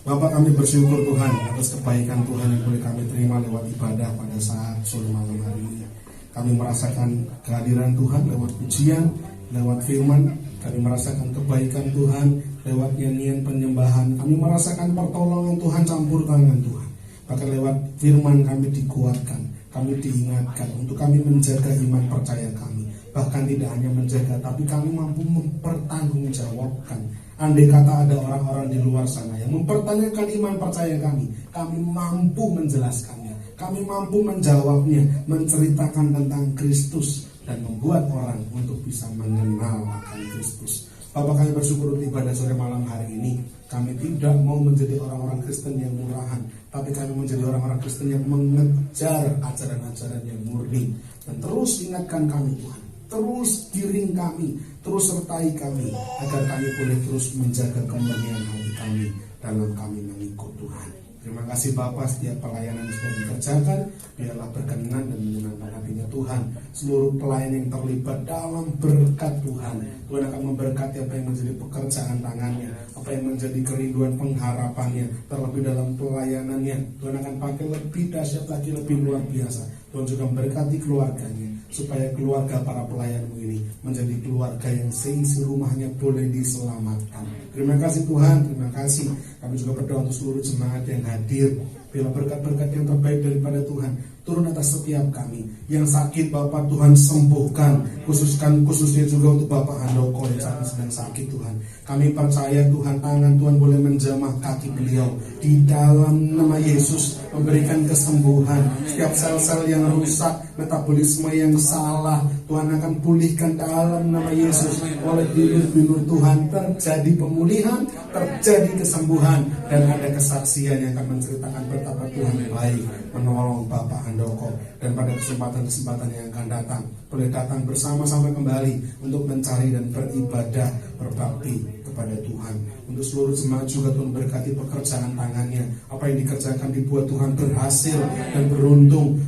Bapak, kami bersyukur Tuhan atas kebaikan Tuhan yang boleh kami terima lewat ibadah pada saat sore malam hari ini. Kami merasakan kehadiran Tuhan lewat pujian, lewat firman. Kami merasakan kebaikan Tuhan lewat nyanyian penyembahan. Kami merasakan pertolongan Tuhan, campur tangan Tuhan. Bahkan lewat firman kami dikuatkan, kami diingatkan untuk kami menjaga iman percaya kami. Bahkan tidak hanya menjaga, tapi kami mampu mempertanggungjawabkan. Andai kata ada orang-orang di luar sana yang mempertanyakan iman percaya kami mampu menjelaskannya, kami mampu menjawabnya, menceritakan tentang Kristus dan membuat orang untuk bisa mengenal akan Kristus. Bapak, kami bersyukur untuk ibadah sore malam hari ini. Kami tidak mau menjadi orang-orang Kristen yang murahan, tapi kami menjadi orang-orang Kristen yang mengejar ajaran-ajaran yang murni. Dan terus ingatkan kami Tuhan, terus giring kami, terus sertai kami, agar kami boleh terus menjaga kemurnian hati kami dalam kami mengikut Tuhan. Terima kasih Bapa, setiap pelayanan yang sudah dikerjakan biarlah berkenan dan menyenangkan hatinya Tuhan. Seluruh pelayan yang terlibat dalam berkat Tuhan akan memberkati apa yang menjadi pekerjaan tangannya, apa yang menjadi kerinduan pengharapannya, terlebih dalam pelayanannya. Tuhan akan pakai lebih dahsyat lagi, lebih luar biasa. Tuhan juga memberkati keluarganya, supaya keluarga para pelayanmu ini menjadi keluarga yang seisi rumahnya boleh diselamatkan. Terima kasih Tuhan, terima kasih. Kami juga berdoa untuk seluruh jemaat yang hadir. Bila berkat-berkat yang terbaik daripada Tuhan turun atas setiap kami. Yang sakit Bapak Tuhan sembuhkan, khususnya juga untuk Bapak Handoko yang saat ini sedang sakit Tuhan. Kami percaya Tuhan, tangan Tuhan boleh menjamah kaki beliau di dalam nama Yesus, memberikan kesembuhan. Setiap sel-sel yang rusak, metabolisme yang salah, Tuhan akan pulihkan dalam nama Yesus. Oleh bilur-bilur Tuhan terjadi pemulihan, terjadi kesembuhan, dan ada kesaksian yang akan menceritakan betapa Tuhan baik menolong Bapak Handoko. Dan pada kesempatan-kesempatan yang akan datang, boleh datang bersama-sama kembali untuk mencari dan beribadah, berbakti kepada Tuhan. Untuk seluruh jemaat juga Tuhan berkati pekerjaan tangannya. Apa yang dikerjakan dibuat Tuhan berhasil dan beruntung.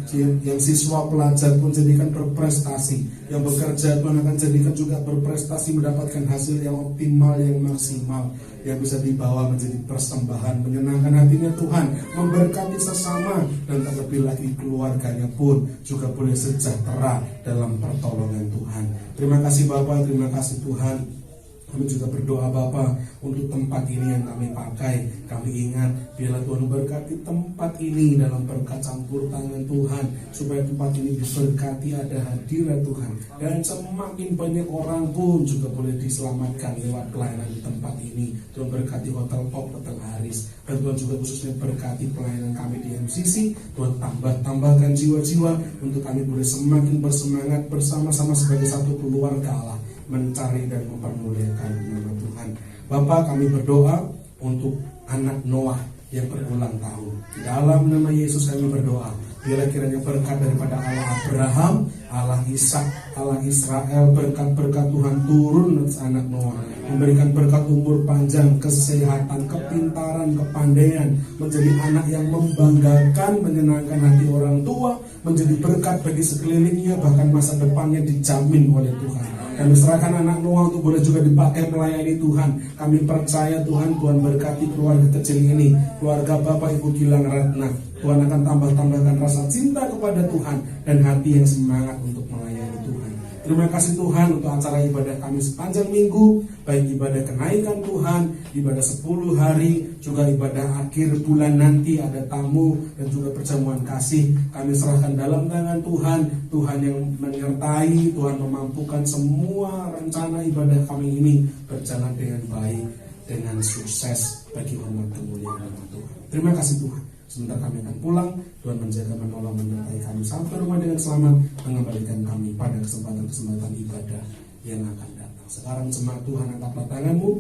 Yang siswa pelajar pun jadikan berprestasi. Yang bekerja Tuhan akan jadikan juga berprestasi, mendapatkan hasil yang optimal, yang maksimal, yang bisa dibawa menjadi persembahan, menyenangkan hatinya Tuhan, memberkati sesama, dan terlebih lagi keluarganya pun juga boleh sejahtera dalam pertolongan Tuhan. Terima kasih Bapak, terima kasih Tuhan. Kami juga berdoa Bapa untuk tempat ini yang kami pakai. Kami ingat biarlah Tuhan berkati tempat ini dalam berkat campur tangan Tuhan, supaya tempat ini diberkati, ada hadirat Tuhan, dan semakin banyak orang pun juga boleh diselamatkan lewat pelayanan di tempat ini. Tuhan berkati Hotel Pop, Hotel Haris, dan Tuhan juga khususnya berkati pelayanan kami di MCC. Tuhan tambahkan jiwa-jiwa untuk kami boleh semakin bersemangat bersama-sama sebagai satu keluarga Allah, mencari dan mempermuliakan nama Tuhan. Bapak, kami berdoa untuk anak Noah yang berulang tahun. Di dalam nama Yesus kami berdoa, biarlah kiranya berkat daripada Allah Abraham, Allah Ishak, Allah Israel, berkat-berkat Tuhan turun atas anak Noah, memberikan berkat umur panjang, kesehatan, kepintaran, kepandaian, menjadi anak yang membanggakan, menyenangkan hati orang tua, menjadi berkat bagi sekelilingnya, bahkan masa depannya dijamin oleh Tuhan. Kami serahkan anak Noah untuk boleh juga dipakai melayani Tuhan. Kami percaya Tuhan berkati keluarga kecil ini, keluarga Bapak Ibu Gilang Ratna. Tuhan akan tambahkan rasa cinta kepada Tuhan dan hati yang semangat untuk melayani Tuhan. Terima kasih Tuhan untuk acara ibadah kami sepanjang minggu, baik ibadah kenaikan Tuhan, ibadah 10 hari, juga ibadah akhir bulan nanti ada tamu dan juga perjamuan kasih. Kami serahkan dalam tangan Tuhan, Tuhan yang menyertai, Tuhan memampukan semua rencana ibadah kami ini berjalan dengan baik, dengan sukses bagi umat kemuliaan nama Tuhan. Terima kasih Tuhan. Sebentar kami akan pulang, Tuhan menjaga, menolong, menyertai kami sampai rumah dengan selamat, mengembalikan kami pada kesempatan-kesempatan ibadah yang akan datang. Sekarang jemaat Tuhan, angkatlah tanganmu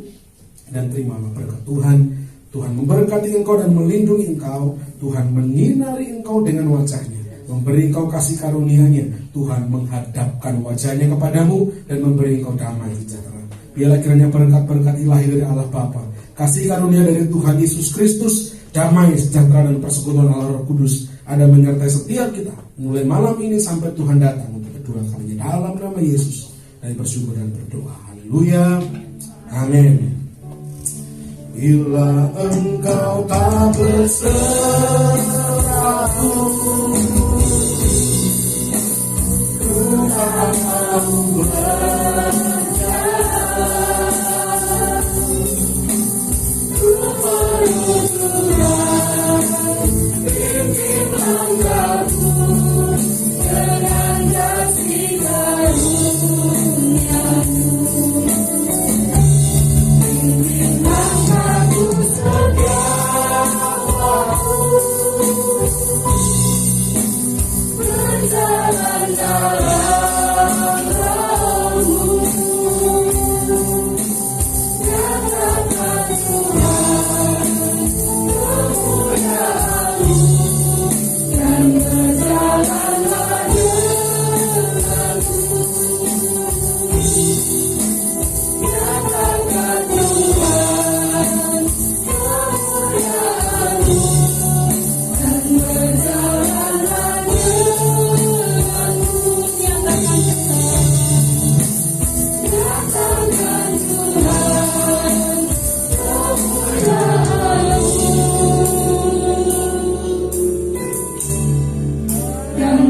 dan terimalah berkat Tuhan. Tuhan memberkati engkau dan melindungi engkau. Tuhan menyinari engkau dengan wajahnya, memberi engkau kasih karunia-Nya. Tuhan menghadapkan wajahnya kepadamu dan memberi engkau damai sejahtera. Biarlah kiranya berkat-berkat ilahi dari Allah Bapa, kasih karunia dari Tuhan Yesus Kristus, damai, sejahtera, dan persekutuan Allah Roh Kudus ada menyertai setiap kita mulai malam ini sampai Tuhan datang untuk kedua kalinya. Dalam nama Yesus kami bersyukur dan berdoa. Haleluya. Amin. Bila engkau tak berserahku, Tuhan mau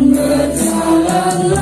berjalan